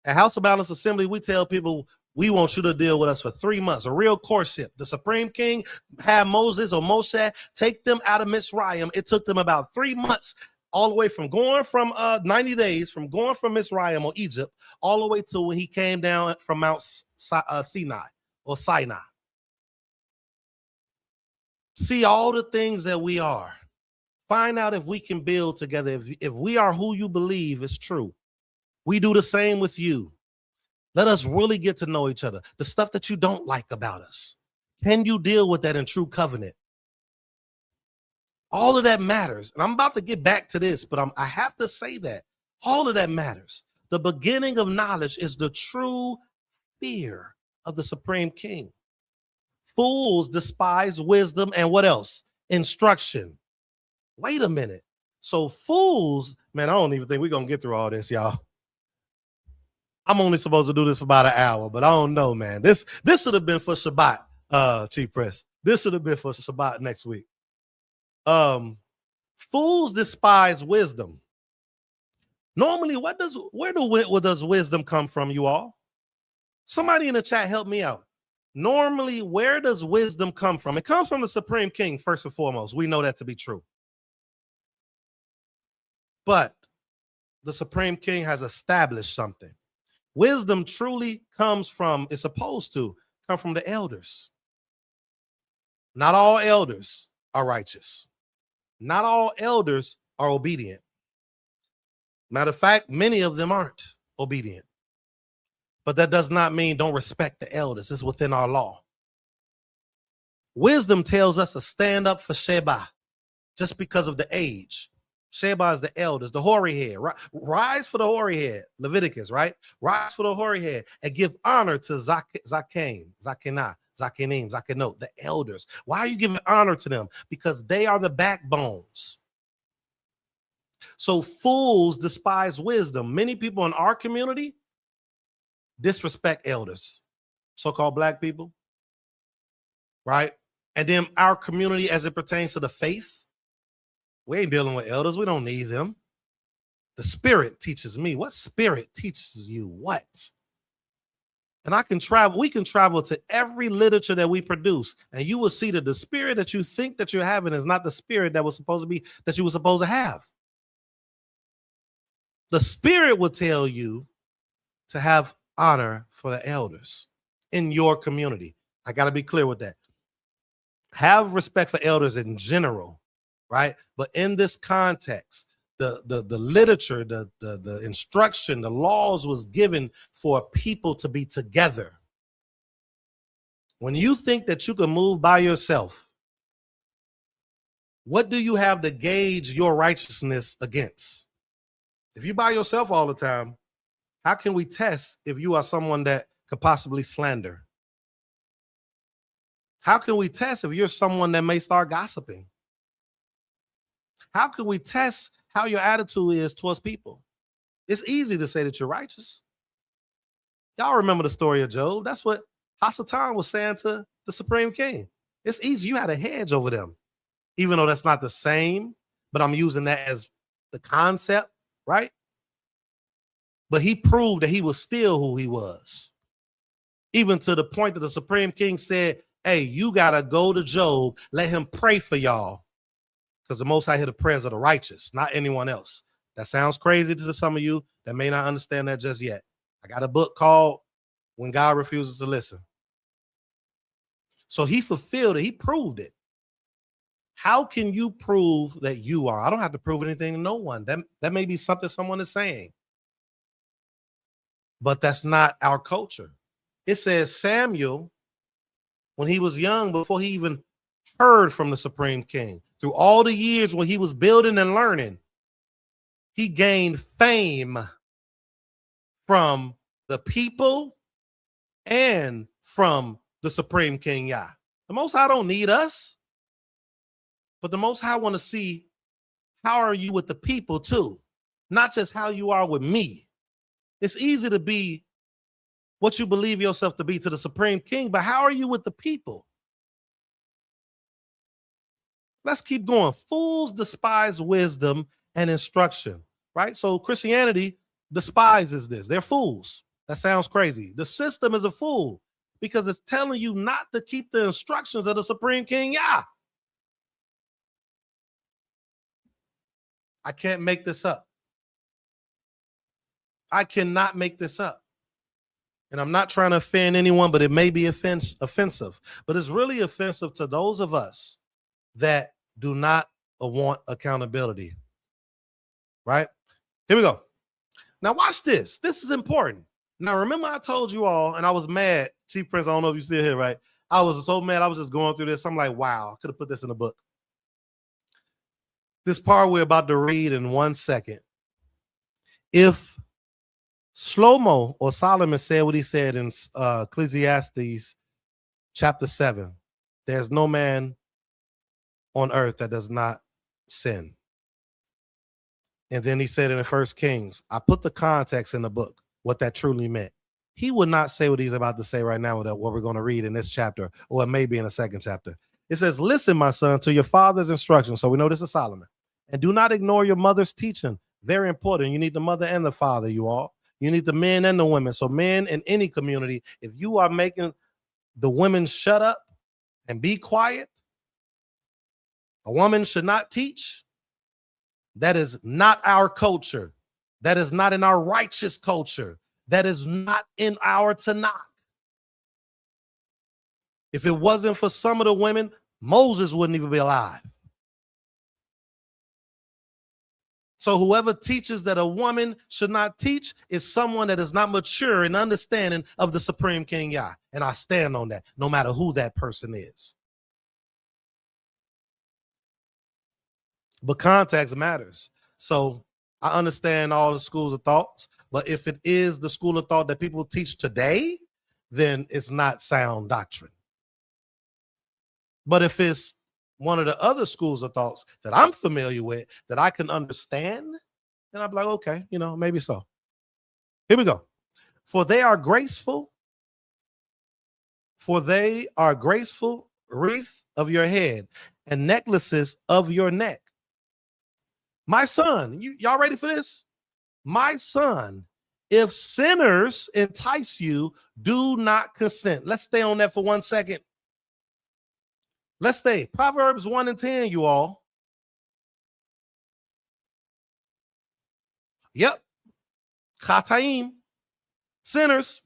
S3: At House of Balance Assembly, we tell people we want you to deal with us for 3 months, a real courtship. The Supreme King had Moses or Moshe take them out of Mitzrayim. It took them about 3 months, all the way from going from 90 days, from going from Mitzrayim or Egypt, all the way to when he came down from Mount Sinai or Sinai. See all the things that we are. Find out if we can build together. If we are who you believe is true, we do the same with you. Let us really get to know each other. The stuff that you don't like about us, can you deal with that in true covenant? All of that matters. And I'm about to get back to this, but I have to say that all of that matters. The beginning of knowledge is the true fear of the Supreme King. Fools despise wisdom and what else? Instruction. Wait a minute. So fools, man, I don't even think we're going to get through all this, y'all. I'm only supposed to do this for about an hour, but I don't know, man. This should have been for Shabbat, Chief Press. This should have been for Shabbat next week. Fools despise wisdom. Normally, where does wisdom come from, you all? Somebody in the chat help me out. Normally, where does wisdom come from? It comes from the Supreme King, first and foremost. We know that to be true. But the Supreme King has established something. Wisdom truly comes from, it's supposed to come from the elders. Not all elders are righteous. Not all elders are obedient. Matter of fact, many of them aren't obedient. But that does not mean don't respect the elders. It's within our law. Wisdom tells us to stand up for Sheba just because of the age. Sheba is the elders, the hoary head. Rise for the hoary head, Leviticus, right? Rise for the hoary head and give honor to Zakenim, the elders. Why are you giving honor to them? Because they are the backbones. So fools despise wisdom. Many people in our community disrespect elders, so-called black people, right? And then our community as it pertains to the faith, we ain't dealing with elders. We don't need them. The spirit teaches me. What spirit teaches you what? And we can travel to every literature that we produce, and you will see that the spirit that you think that you're having is not the spirit that you were supposed to have. The spirit will tell you to have honor for the elders in your community. I got to be clear with that. Have respect for elders in general, right? But in this context, the literature, the instruction, the laws was given for people to be together. When you think that you can move by yourself, what do you have to gauge your righteousness against? If you by yourself all the time, how can we test if you are someone that could possibly slander? How can we test if you're someone that may start gossiping? How can we test how your attitude is towards people? It's easy to say that you're righteous. Y'all remember the story of Job? That's what Hasatan was saying to the Supreme King. It's easy. You had a hedge over them, even though that's not the same, but I'm using that as the concept, right? But he proved that he was still who he was, even to the point that the Supreme King said, hey, you got to go to Job, let him pray for y'all, because the Most High hear the prayers of the righteous, not anyone else. That sounds crazy to some of you that may not understand that just yet. I got a book called When God Refuses to Listen. So he fulfilled it. He proved it. How can you prove that you are? I don't have to prove anything to no one. That may be something someone is saying. But that's not our culture. It says Samuel, when he was young, before he even heard from the Supreme King, through all the years when he was building and learning, he gained fame from the people and from the Supreme King Yah. The Most High don't need us, but the Most High want to see how are you with the people too, not just how you are with me. It's easy to be what you believe yourself to be to the Supreme King, but how are you with the people? Let's keep going. Fools despise wisdom and instruction, right? So Christianity despises this. They're fools. That sounds crazy. The system is a fool because it's telling you not to keep the instructions of the Supreme King Yah. I can't make this up. I cannot make this up. And I'm not trying to offend anyone, but it may be offensive. But it's really offensive to those of us that do not want accountability. Right? Here we go. Now watch this. This is important. Now remember I told you all, and I was mad. Chief Prince, I don't know if you're still here, right? I was so mad. I was just going through this. I'm like, wow, I could have put this in a book. This part we're about to read in 1 second. If Shlomo or Solomon said what he said in Ecclesiastes chapter 7, there's no man on earth that does not sin. And then he said in the First Kings, I put the context in the book, what that truly meant. He would not say what he's about to say right now, what we're going to read in this chapter, or it may be in the second chapter. It says, listen, my son, to your father's instructions. So we know this is Solomon. And do not ignore your mother's teaching. Very important. You need the mother and the father, you all. You need the men and the women. So men in any community, if you are making the women shut up and be quiet, a woman should not teach. That is not our culture. That is not in our righteous culture. That is not in our Tanakh. If it wasn't for some of the women, Moses wouldn't even be alive. So whoever teaches that a woman should not teach is someone that is not mature in understanding of the Supreme King Yah. And I stand on that, no matter who that person is. But context matters. So I understand all the schools of thought, but if it is the school of thought that people teach today, then it's not sound doctrine. But if it's one of the other schools of thoughts that I'm familiar with, that I can understand, then I'm like, okay, maybe so. Here we go. For they are graceful wreath of your head and necklaces of your neck. My son, y'all ready for this? My son, if sinners entice you, do not consent. Let's stay on that for 1 second. Let's stay. Proverbs 1 and 10, you all. Yep. Chataim. Sinners.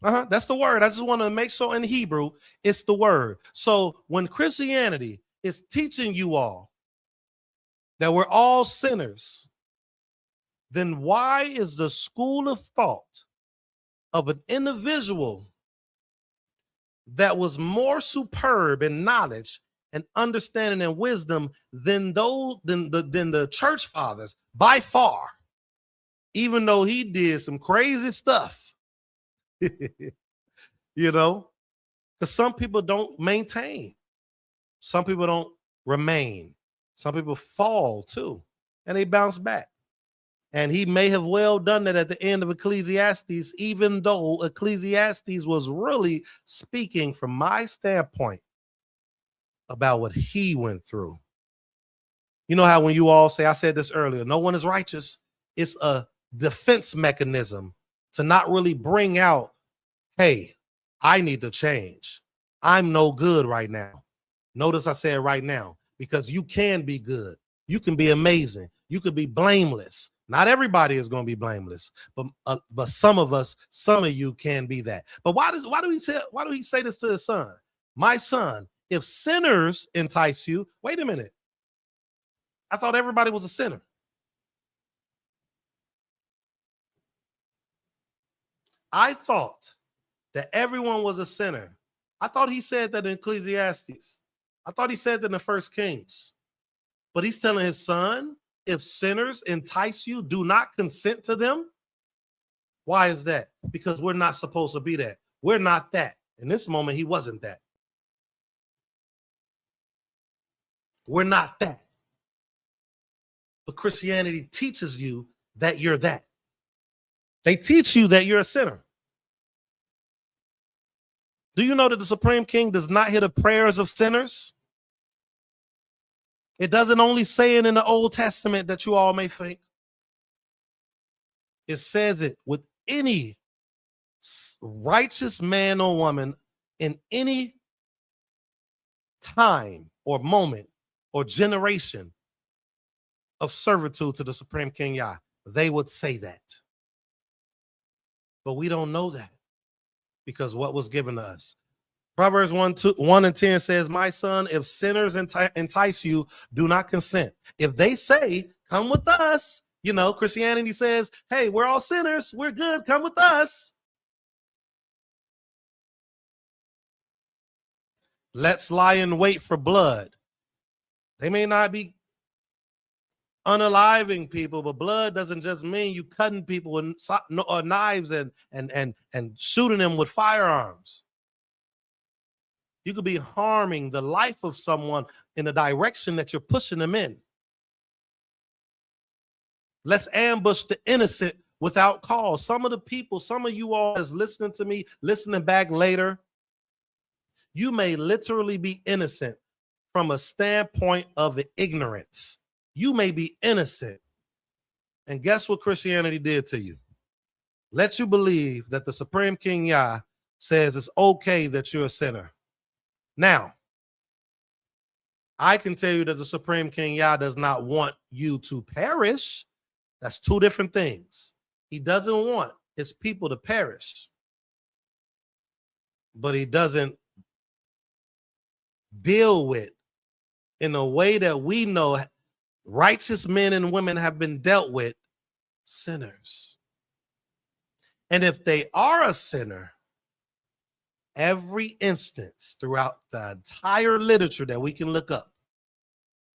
S3: That's the word. I just want to make sure in Hebrew it's the word. So when Christianity is teaching you all that we're all sinners, then why is the school of thought of an individual that was more superb in knowledge and understanding and wisdom than the church fathers by far, even though he did some crazy stuff, you know, because some people don't maintain, some people don't remain, some people fall too, and they bounce back. And he may have well done that at the end of Ecclesiastes, even though Ecclesiastes was really speaking from my standpoint about what he went through. You know how when you all say, I said this earlier, no one is righteous. It's a defense mechanism to not really bring out, hey, I need to change. I'm no good right now. Notice I said right now, because you can be good. You can be amazing. You could be blameless. Not everybody is going to be blameless, but some of us, some of you can be that. But why do he say this to his son? My son, if sinners entice you, wait a minute. I thought everybody was a sinner. I thought that everyone was a sinner. I thought he said that in Ecclesiastes. I thought he said that in the First Kings. But he's telling his son, if sinners entice you, do not consent to them. Why is that? Because we're not supposed to be that. We're not that. In this moment, he wasn't that. We're not that. But Christianity teaches you that you're that. They teach you that you're a sinner. Do you know that the Supreme King does not hear the prayers of sinners? It doesn't only say it in the Old Testament that you all may think. It says it with any righteous man or woman in any time or moment or generation of servitude to the Supreme King Yah. They would say that. But we don't know that because what was given to us. Proverbs 1 and 10 says, my son, if sinners entice you, do not consent. If they say, come with us, you know, Christianity says, hey, we're all sinners. We're good. Come with us. Let's lie in wait for blood. They may not be unaliving people, but blood doesn't just mean you cutting people with knives and shooting them with firearms. You could be harming the life of someone in the direction that you're pushing them in. Let's ambush the innocent without cause. Some of the people, some of you all is listening to me, listening back later, you may literally be innocent from a standpoint of ignorance. You may be innocent. And guess what Christianity did to you? Let you believe that the Supreme King Yah says it's okay that you're a sinner. Now, I can tell you that the Supreme King Yah does not want you to perish. That's two different things. He doesn't want his people to perish, but he doesn't deal with in a way that we know righteous men and women have been dealt with sinners. And if they are a sinner, every instance throughout the entire literature that we can look up,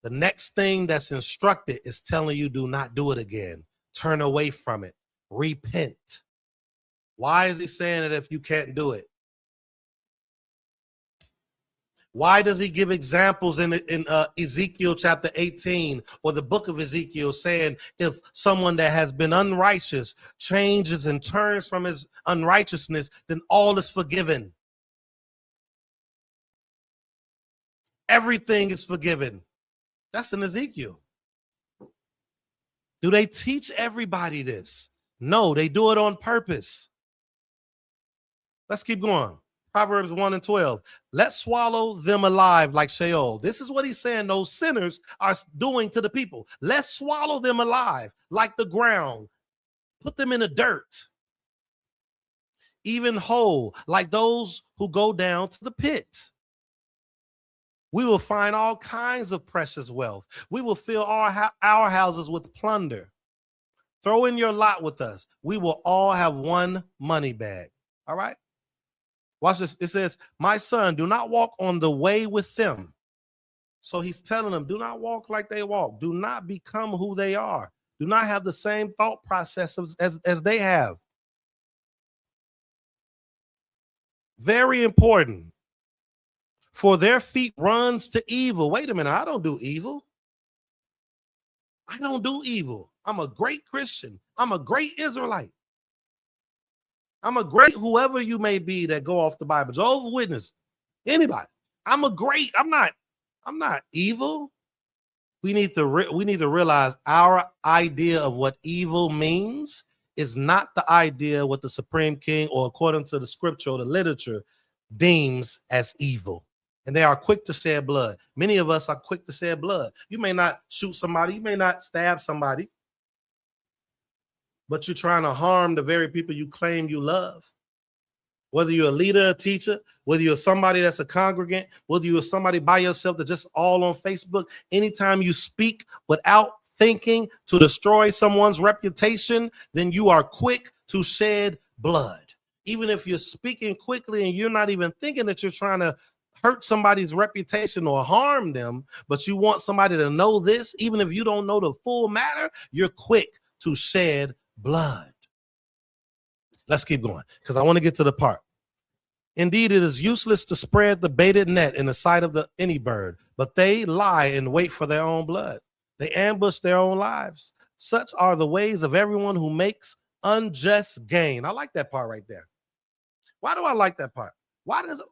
S3: the next thing that's instructed is telling you do not do it again. Turn away from it. Repent. Why is he saying it if you can't do it? Why does he give examples in Ezekiel chapter 18 or the book of Ezekiel saying if someone that has been unrighteous changes and turns from his unrighteousness, then all is forgiven? Everything is forgiven. That's in Ezekiel. Do they teach everybody this? No, they do it on purpose. Let's keep going. Proverbs 1 and 12. Let's swallow them alive like Sheol. This is what he's saying those sinners are doing to the people. Let's swallow them alive like the ground. Put them in the dirt. Even whole, like those who go down to the pit. We will find all kinds of precious wealth. We will fill our houses with plunder. Throw in your lot with us. We will all have one money bag. All right? Watch this. It says, my son, do not walk on the way with them. So he's telling them, do not walk like they walk. Do not become who they are. Do not have the same thought processes as they have. Very important. For their feet runs to evil. Wait a minute. I don't do evil. I don't do evil. I'm a great Christian. I'm a great Israelite. I'm a great whoever you may be that go off the Bible. Jehovah's Witness, anybody. I'm not evil. We need to realize our idea of what evil means is not the idea what the Supreme King or according to the scripture or the literature deems as evil. And they are quick to shed blood. Many of us are quick to shed blood. You may not shoot somebody, you may not stab somebody, but you're trying to harm the very people you claim you love. Whether you're a leader, a teacher, whether you're somebody that's a congregant, whether you're somebody by yourself that just all on Facebook, anytime you speak without thinking to destroy someone's reputation, then you are quick to shed blood. Even if you're speaking quickly and you're not even thinking that you're trying to hurt somebody's reputation or harm them, but you want somebody to know this, even if you don't know the full matter, you're quick to shed blood. Let's keep going because I want to get to the part. Indeed, it is useless to spread the baited net in the sight of any bird, but they lie and wait for their own blood. They ambush their own lives. Such are the ways of everyone who makes unjust gain. I like that part right there. Why do I like that part? Why does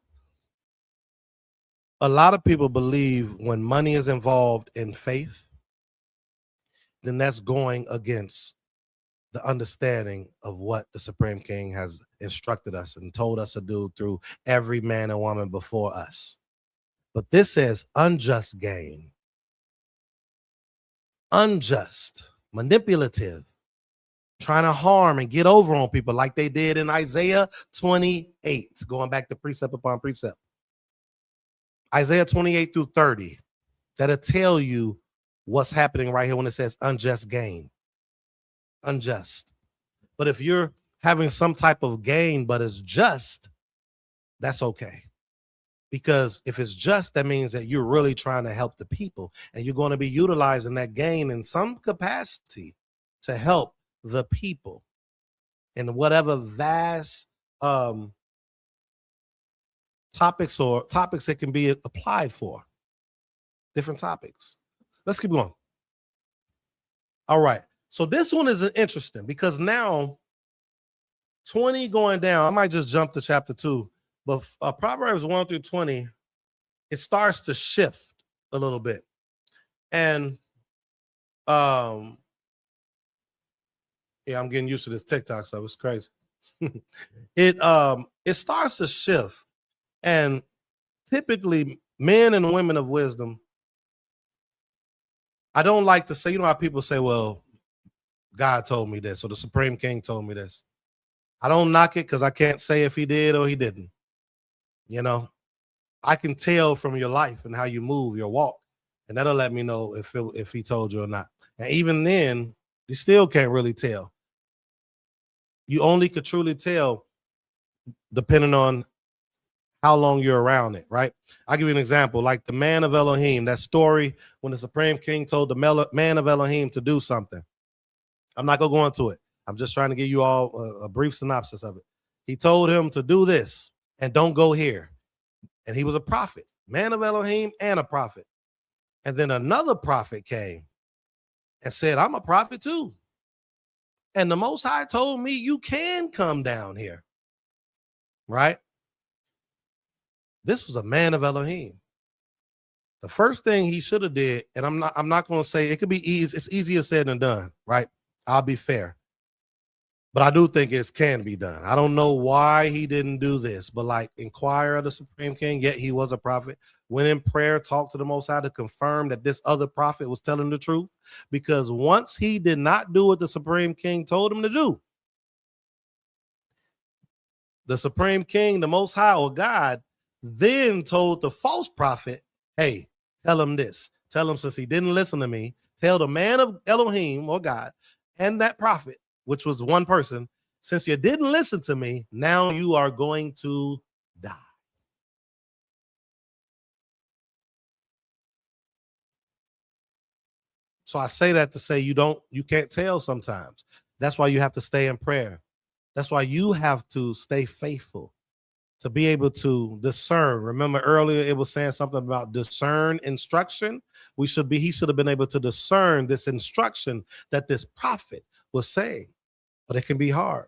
S3: a lot of people believe when money is involved in faith, then that's going against the understanding of what the Supreme King has instructed us and told us to do through every man and woman before us. But this says unjust gain. Unjust, manipulative, trying to harm and get over on people like they did in Isaiah 28, going back to precept upon precept. Isaiah 28 through 30, that'll tell you what's happening right here when it says unjust gain. Unjust. But if you're having some type of gain, but it's just, that's okay. Because if it's just, that means that you're really trying to help the people and you're going to be utilizing that gain in some capacity to help the people in whatever vast topics it can be applied for. Different topics. Let's keep going. All right. So this one is interesting because now 20 going down. I might just jump to chapter 2, but Proverbs 1 through 20, it starts to shift a little bit. And yeah, I'm getting used to this TikTok stuff. It's crazy. It starts to shift. And typically men and women of wisdom, I don't like to say, you know how people say, well, God told me this, or the Supreme King told me this. I don't knock it because I can't say if he did or he didn't. You know, I can tell from your life and how you move, your walk, and that'll let me know if he told you or not. And even then, you still can't really tell. You only could truly tell depending on how long you're around it, right? I'll give you an example, like the man of Elohim, that story when the Supreme King told the man of Elohim to do something. I'm not going to go into it. I'm just trying to give you all a brief synopsis of it. He told him to do this and don't go here. And he was a prophet, man of Elohim and a prophet. And then another prophet came and said, I'm a prophet too. And the Most High told me you can come down here, right? This was a man of Elohim. The first thing he should have did, and I'm not going to say it could be easy. It's easier said than done, right? I'll be fair. But I do think it can be done. I don't know why he didn't do this, but like inquire of the Supreme King, yet he was a prophet. Went in prayer, talked to the Most High to confirm that this other prophet was telling the truth. Because once he did not do what the Supreme King told him to do, the Supreme King, the Most High or God, then told the false prophet, hey, tell him this. Tell him, since he didn't listen to me, tell the man of Elohim or God and that prophet, which was one person, since you didn't listen to me, now you are going to die. So I say that to say you can't tell sometimes. That's why you have to stay in prayer. That's why you have to stay faithful to be able to discern. Remember earlier it was saying something about discern instruction. He should have been able to discern this instruction that this prophet was saying, but it can be hard.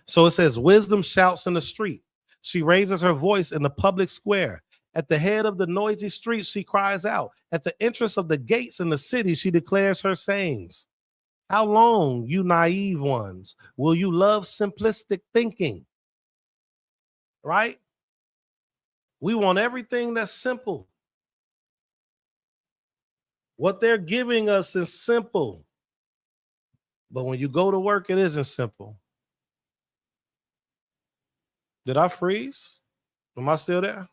S3: So it says, wisdom shouts in the street. She raises her voice in the public square. At the head of the noisy street, she cries out. At the entrance of the gates in the city, she declares her sayings. How long, you naive ones, will you love simplistic thinking? Right? We want everything that's simple. What they're giving us is simple. But when you go to work, it isn't simple. Did I freeze? Am I still there?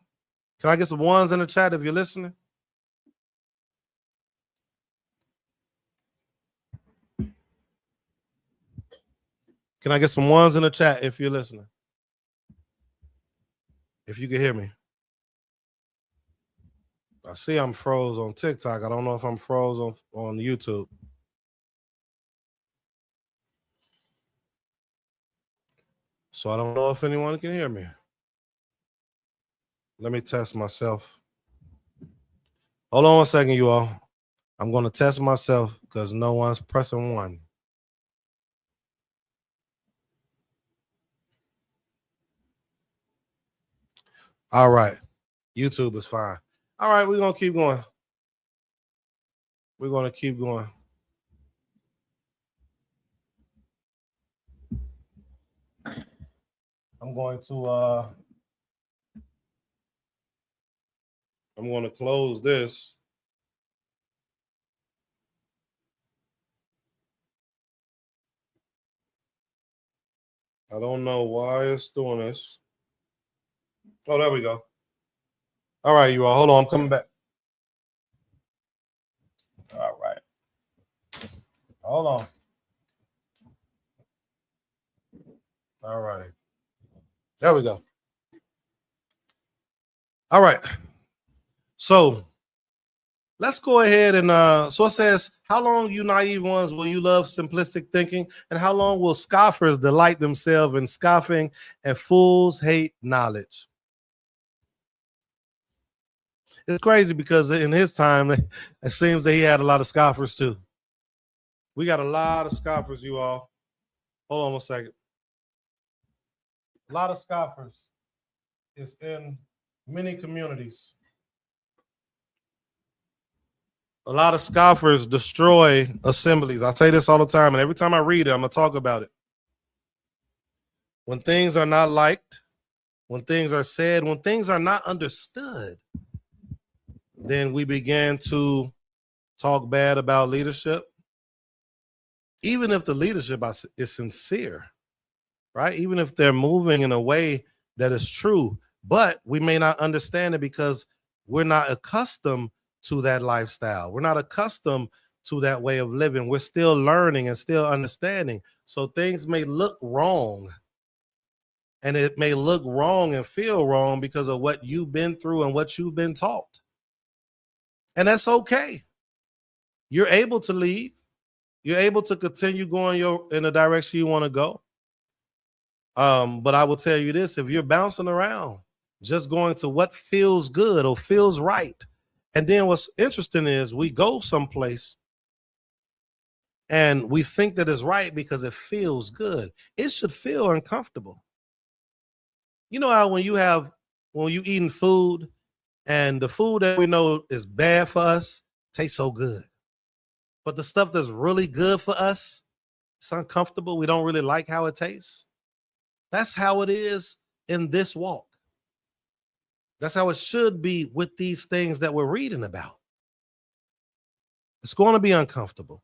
S3: Can I get some ones in the chat if you're listening? Can I get some ones in the chat if you're listening? If you can hear me. I see I'm froze on TikTok. I don't know if I'm froze on YouTube. So I don't know if anyone can hear me. Let me test myself. Hold on 1 second, you all. I'm going to test myself because no one's pressing one. All right. YouTube is fine. All right, we're going to keep going. We're going to keep going. I'm going to close this. I don't know why it's doing this. Oh, there we go. All right, you all. Hold on. I'm coming back. All right. Hold on. All right. There we go. All right. So let's go ahead and so it says, how long, you naive ones, will you love simplistic thinking? And how long will scoffers delight themselves in scoffing, and fools hate knowledge? It's crazy because in his time, it seems that he had a lot of scoffers too. We got a lot of scoffers, you all. Hold on 1 second. A lot of scoffers is in many communities. A lot of scoffers destroy assemblies. I say this all the time, and every time I read it, I'm going to talk about it. When things are not liked, when things are said, when things are not understood, then we begin to talk bad about leadership. Even if the leadership is sincere, right? Even if they're moving in a way that is true, but we may not understand it because we're not accustomed to that lifestyle. We're not accustomed to that way of living. We're still learning and still understanding. So things may look wrong, and it may look wrong and feel wrong because of what you've been through and what you've been taught. And that's okay. You're able to leave. You're able to continue going in the direction you want to go. But I will tell you this, if you're bouncing around, just going to what feels good or feels right. And then what's interesting is we go someplace and we think that it's right because it feels good. It should feel uncomfortable. You know how when you eating food and the food that we know is bad for us tastes so good. But the stuff that's really good for us It's uncomfortable. We don't really like how it tastes. That's how it is in this walk. That's how it should be with these things that we're reading about. It's going to be uncomfortable.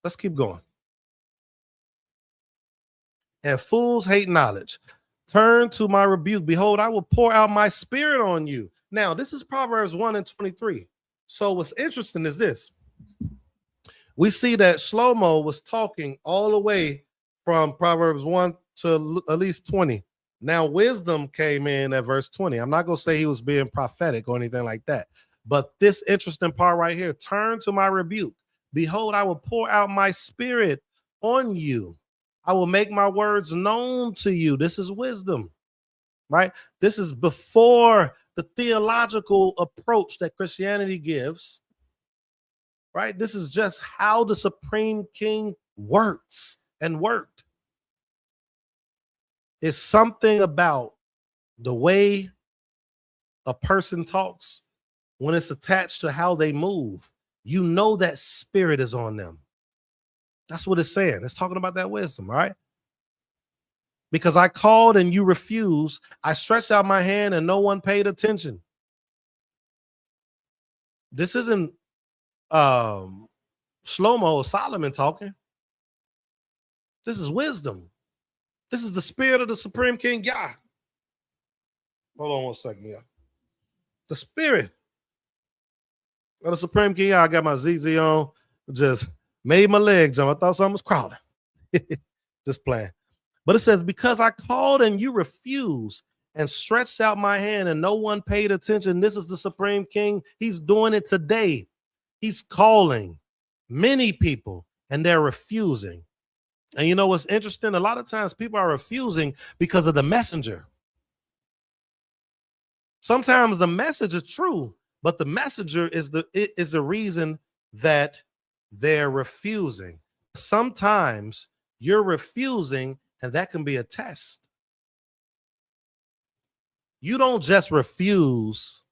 S3: Let's keep going. And fools hate knowledge. Turn to my rebuke. Behold, I will pour out my spirit on you. Now, this is Proverbs 1 and 23. So what's interesting is this. We see that Shlomo was talking all the way from Proverbs 1 to at least 20. Now, wisdom came in at verse 20. I'm not going to say he was being prophetic or anything like that. But this interesting part right here, turn to my rebuke. Behold, I will pour out my spirit on you. I will make my words known to you. This is wisdom, right? This is before the theological approach that Christianity gives, right? This is just how the Supreme King works and worked. It's something about the way a person talks when it's attached to how they move. You know that spirit is on them. That's what it's saying. It's talking about that wisdom, right? Because I called and you refused. I stretched out my hand and no one paid attention. This isn't Shlomo or Solomon talking. This is wisdom. This is the spirit of the Supreme King Yah. Hold on one second, yeah. The spirit of the Supreme King Yah. I got my ZZ on. Just made my leg jump. I thought something was crawling. Just playing. But it says, because I called and you refused and stretched out my hand and no one paid attention. This is the Supreme King. He's doing it today. He's calling many people and they're refusing. And you know what's interesting? A lot of times people are refusing because of the messenger. Sometimes the message is true, but the messenger is the reason that they're refusing. Sometimes you're refusing, and that can be a test. You don't just refuse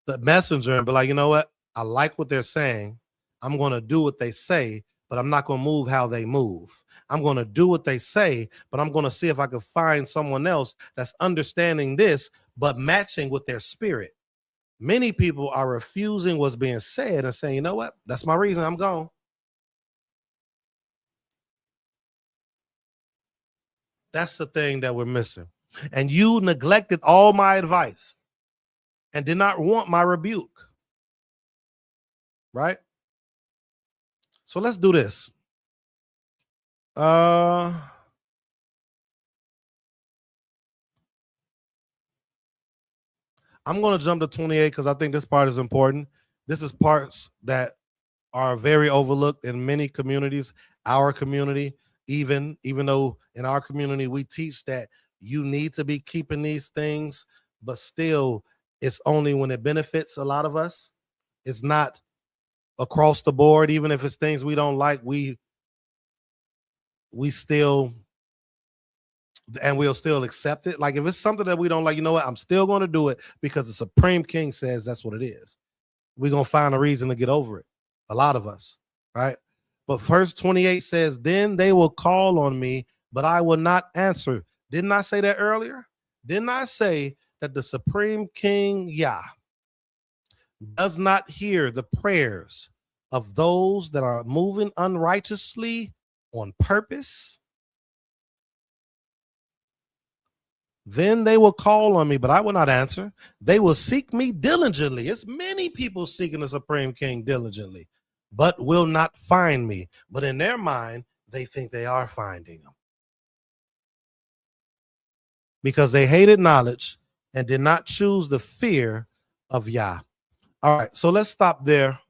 S3: the messenger and be like, you know what? I like what they're saying. I'm going to do what they say, but I'm not going to move how they move. I'm going to do what they say, but I'm going to see if I can find someone else that's understanding this, but matching with their spirit. Many people are refusing what's being said and saying, you know what? That's my reason. I'm gone. That's the thing that we're missing. And you neglected all my advice and did not want my rebuke. Right? So let's do this. I'm going to jump to 28 because I think this part is important. This is parts that are very overlooked in many communities. Our community, even though in our community we teach that you need to be keeping these things, but still it's only when it benefits a lot of us. It's not across the board. Even if it's things we don't like, we still, and we'll still accept it. Like if it's something that we don't like, you know what? I'm still going to do it because the Supreme King says that's what it is. We're going to find a reason to get over it. A lot of us, right? But verse 28 says, then they will call on me, but I will not answer. Didn't I say that earlier? Didn't I say that the Supreme King Yah does not hear the prayers of those that are moving unrighteously on purpose? Then they will call on me, but I will not answer. They will seek me diligently. It's many people seeking the Supreme King diligently, but will not find me. But in their mind, they think they are finding him because they hated knowledge and did not choose the fear of Yah. All right, so let's stop there.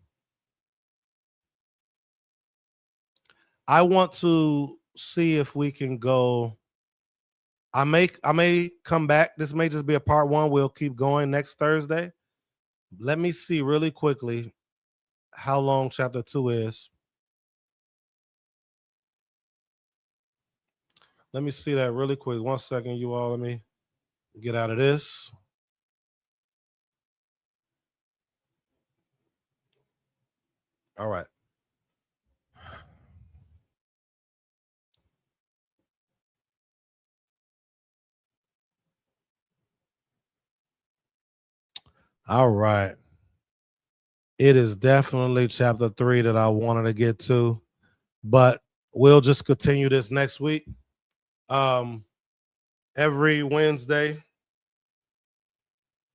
S3: I want to see if we can go. I may come back. This may just be a part one. We'll keep going next Thursday. Let me see really quickly how long chapter 2 is. Let me see that really quick. 1 second, you all. Let me get out of this. All right. All right. It is definitely chapter 3 that I wanted to get to, but we'll just continue this next week. Every Wednesday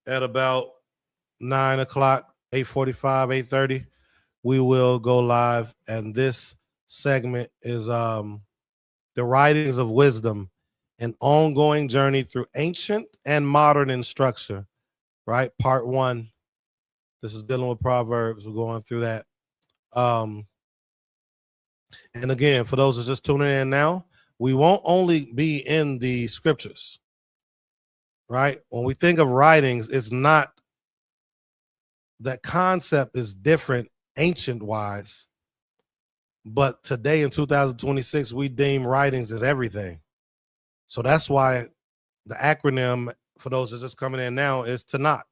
S3: at about 9 o'clock, 8:45, 8:30, we will go live. And this segment is the writings of wisdom, an ongoing journey through ancient and modern instruction, right? Part 1. This is dealing with Proverbs. We're going through that. And again, for those that's just tuning in now, we won't only be in the scriptures, right? When we think of writings, it's not, that concept is different ancient wise, but today in 2026, we deem writings as everything. So that's why the acronym, for those that's just coming in now, is Tanakh.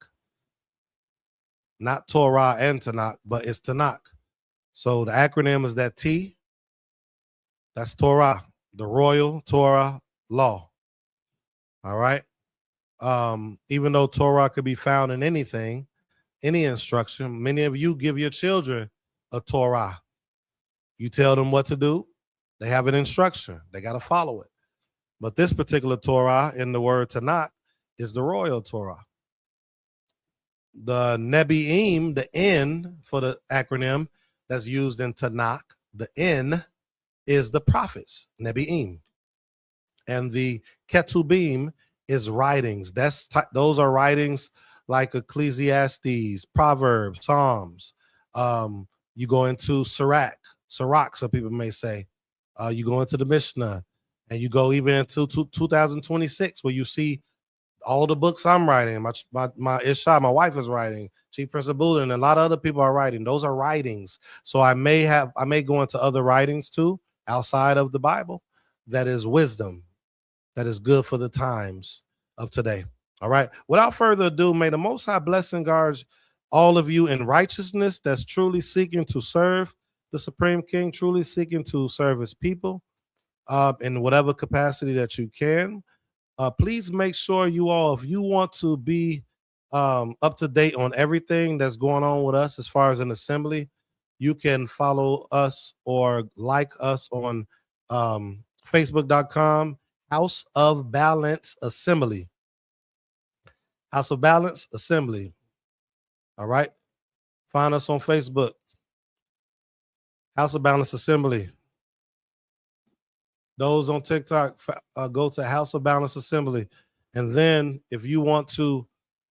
S3: Not Torah and Tanakh, but it's Tanakh. So the acronym is that T. That's Torah, the royal Torah law. All right. Even though Torah could be found in anything, any instruction, many of you give your children a Torah. You tell them what to do. They have an instruction. They got to follow it. But this particular Torah in the word Tanakh is the royal Torah. The Nebi'im, the N for the acronym that's used in Tanakh, the N is the prophets, Nebi'im. And the Ketubim is writings. Those are writings like Ecclesiastes, Proverbs, Psalms. You go into Sirach, some people may say. You go into the Mishnah, and you go even into 2026, where you see all the books I'm writing, my Isha, my wife is writing, Chief Prince of Buddha, and a lot of other people are writing. Those are writings. So I may go into other writings too, outside of the Bible, that is wisdom, that is good for the times of today. All right. Without further ado, may the Most High bless and guard all of you in righteousness, that's truly seeking to serve the Supreme King, truly seeking to serve his people in whatever capacity that you can. Please make sure you all, if you want to be up to date on everything that's going on with us as far as an assembly, you can follow us or like us on Facebook.com, House of Balance Assembly. House of Balance Assembly. All right. Find us on Facebook, House of Balance Assembly. Those on TikTok, go to House of Balance Assembly. And then if you want to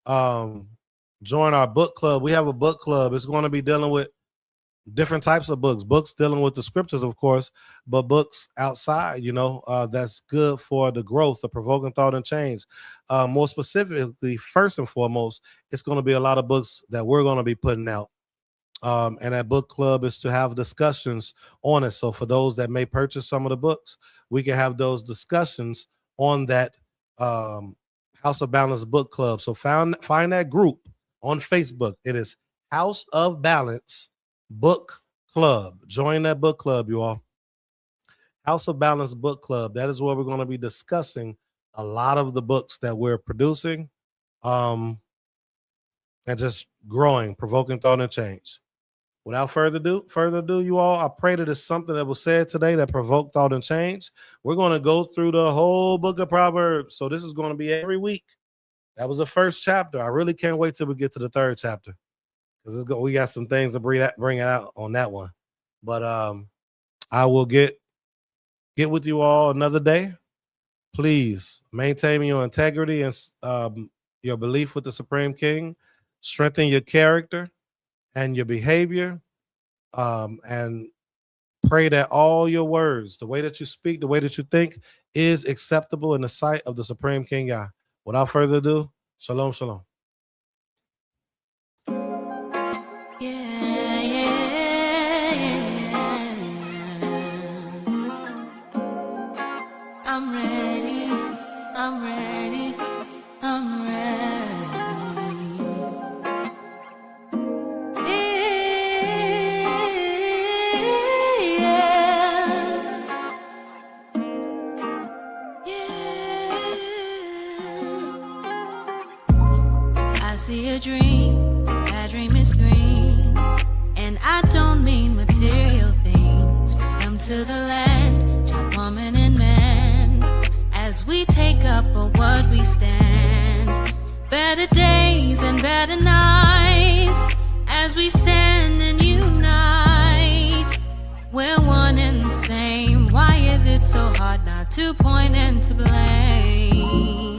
S3: join our book club, we have a book club. It's going to be dealing with different types of books dealing with the scriptures, of course, but books outside, that's good for the growth, the provoking thought and change. More specifically, first and foremost, it's going to be a lot of books that we're going to be putting out. And that book club is to have discussions on it. So for those that may purchase some of the books, we can have those discussions on that House of Balance book club. So find that group on Facebook. It is House of Balance Book Club. Join that book club, you all. House of Balance Book Club. That is where we're going to be discussing a lot of the books that we're producing and just growing, provoking thought and change. Without further ado, you all, I pray that it's something that was said today that provoked thought and change. We're going to go through the whole book of Proverbs. So this is going to be every week. That was the first chapter. I really can't wait till we get to the third chapter, because we got some things to bring out on that one. But I will get with you all another day. Please maintain your integrity and your belief with the Supreme King. Strengthen your character and your behavior, and pray that all your words, the way that you speak, the way that you think, is acceptable in the sight of the Supreme King Yah. Without further ado, shalom, shalom.
S1: I'm ready, I'm ready, I'm ready. to the land, child, woman, and man, as we take up for what we stand. Better days and better nights, as we stand and unite. We're one and the same. Why is it so hard not to point and to blame?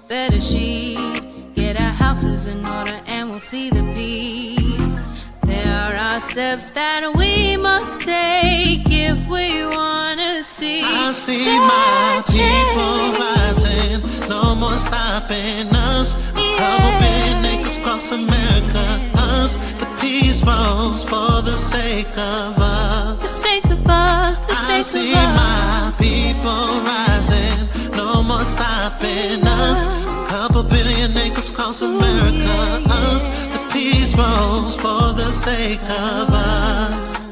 S1: Better sheet, get our houses in order and we'll see the peace. There are steps that we must take if we wanna see.
S2: I see my people rising, no more stopping us. A couple billion acres across America, us. The peace rose for the sake of us.
S1: The sake of us, the
S2: I
S1: sake
S2: see
S1: of us.
S2: my people rising, no more stopping us. A couple billion acres across America, us. The peace rose for the sake of us.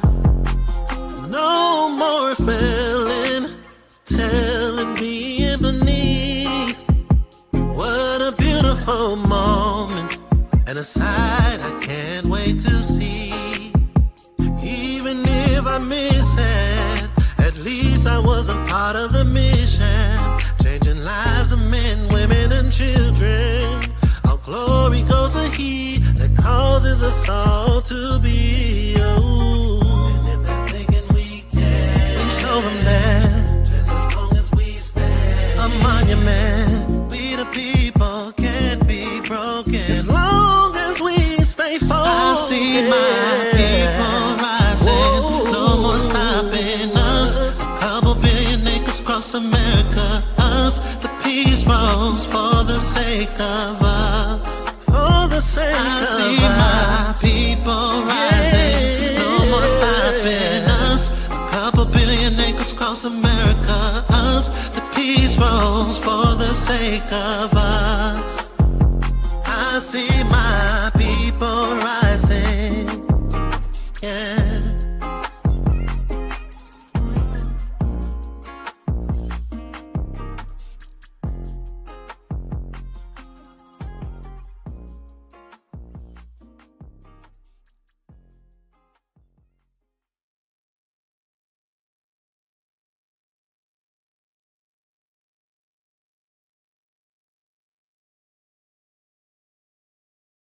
S2: No more failing, telling, being beneath. What a beautiful moment, and a sight I can't wait to see. Even if I miss it, at least I was a part of the mission, changing lives of men, women, and children. All glory goes to He that causes us all to be. Oh, and if they're thinking we can, we show them that just as long as we stand, a monument. We the people can't be broken as long as we stay focused. I see my people rising, no more stopping us. A couple billion acres across America, us. The peace rose for the sake of us. For the sake I see my people rising, no more stopping us. A couple billion acres across America, us. The peace rose for the sake of us. I see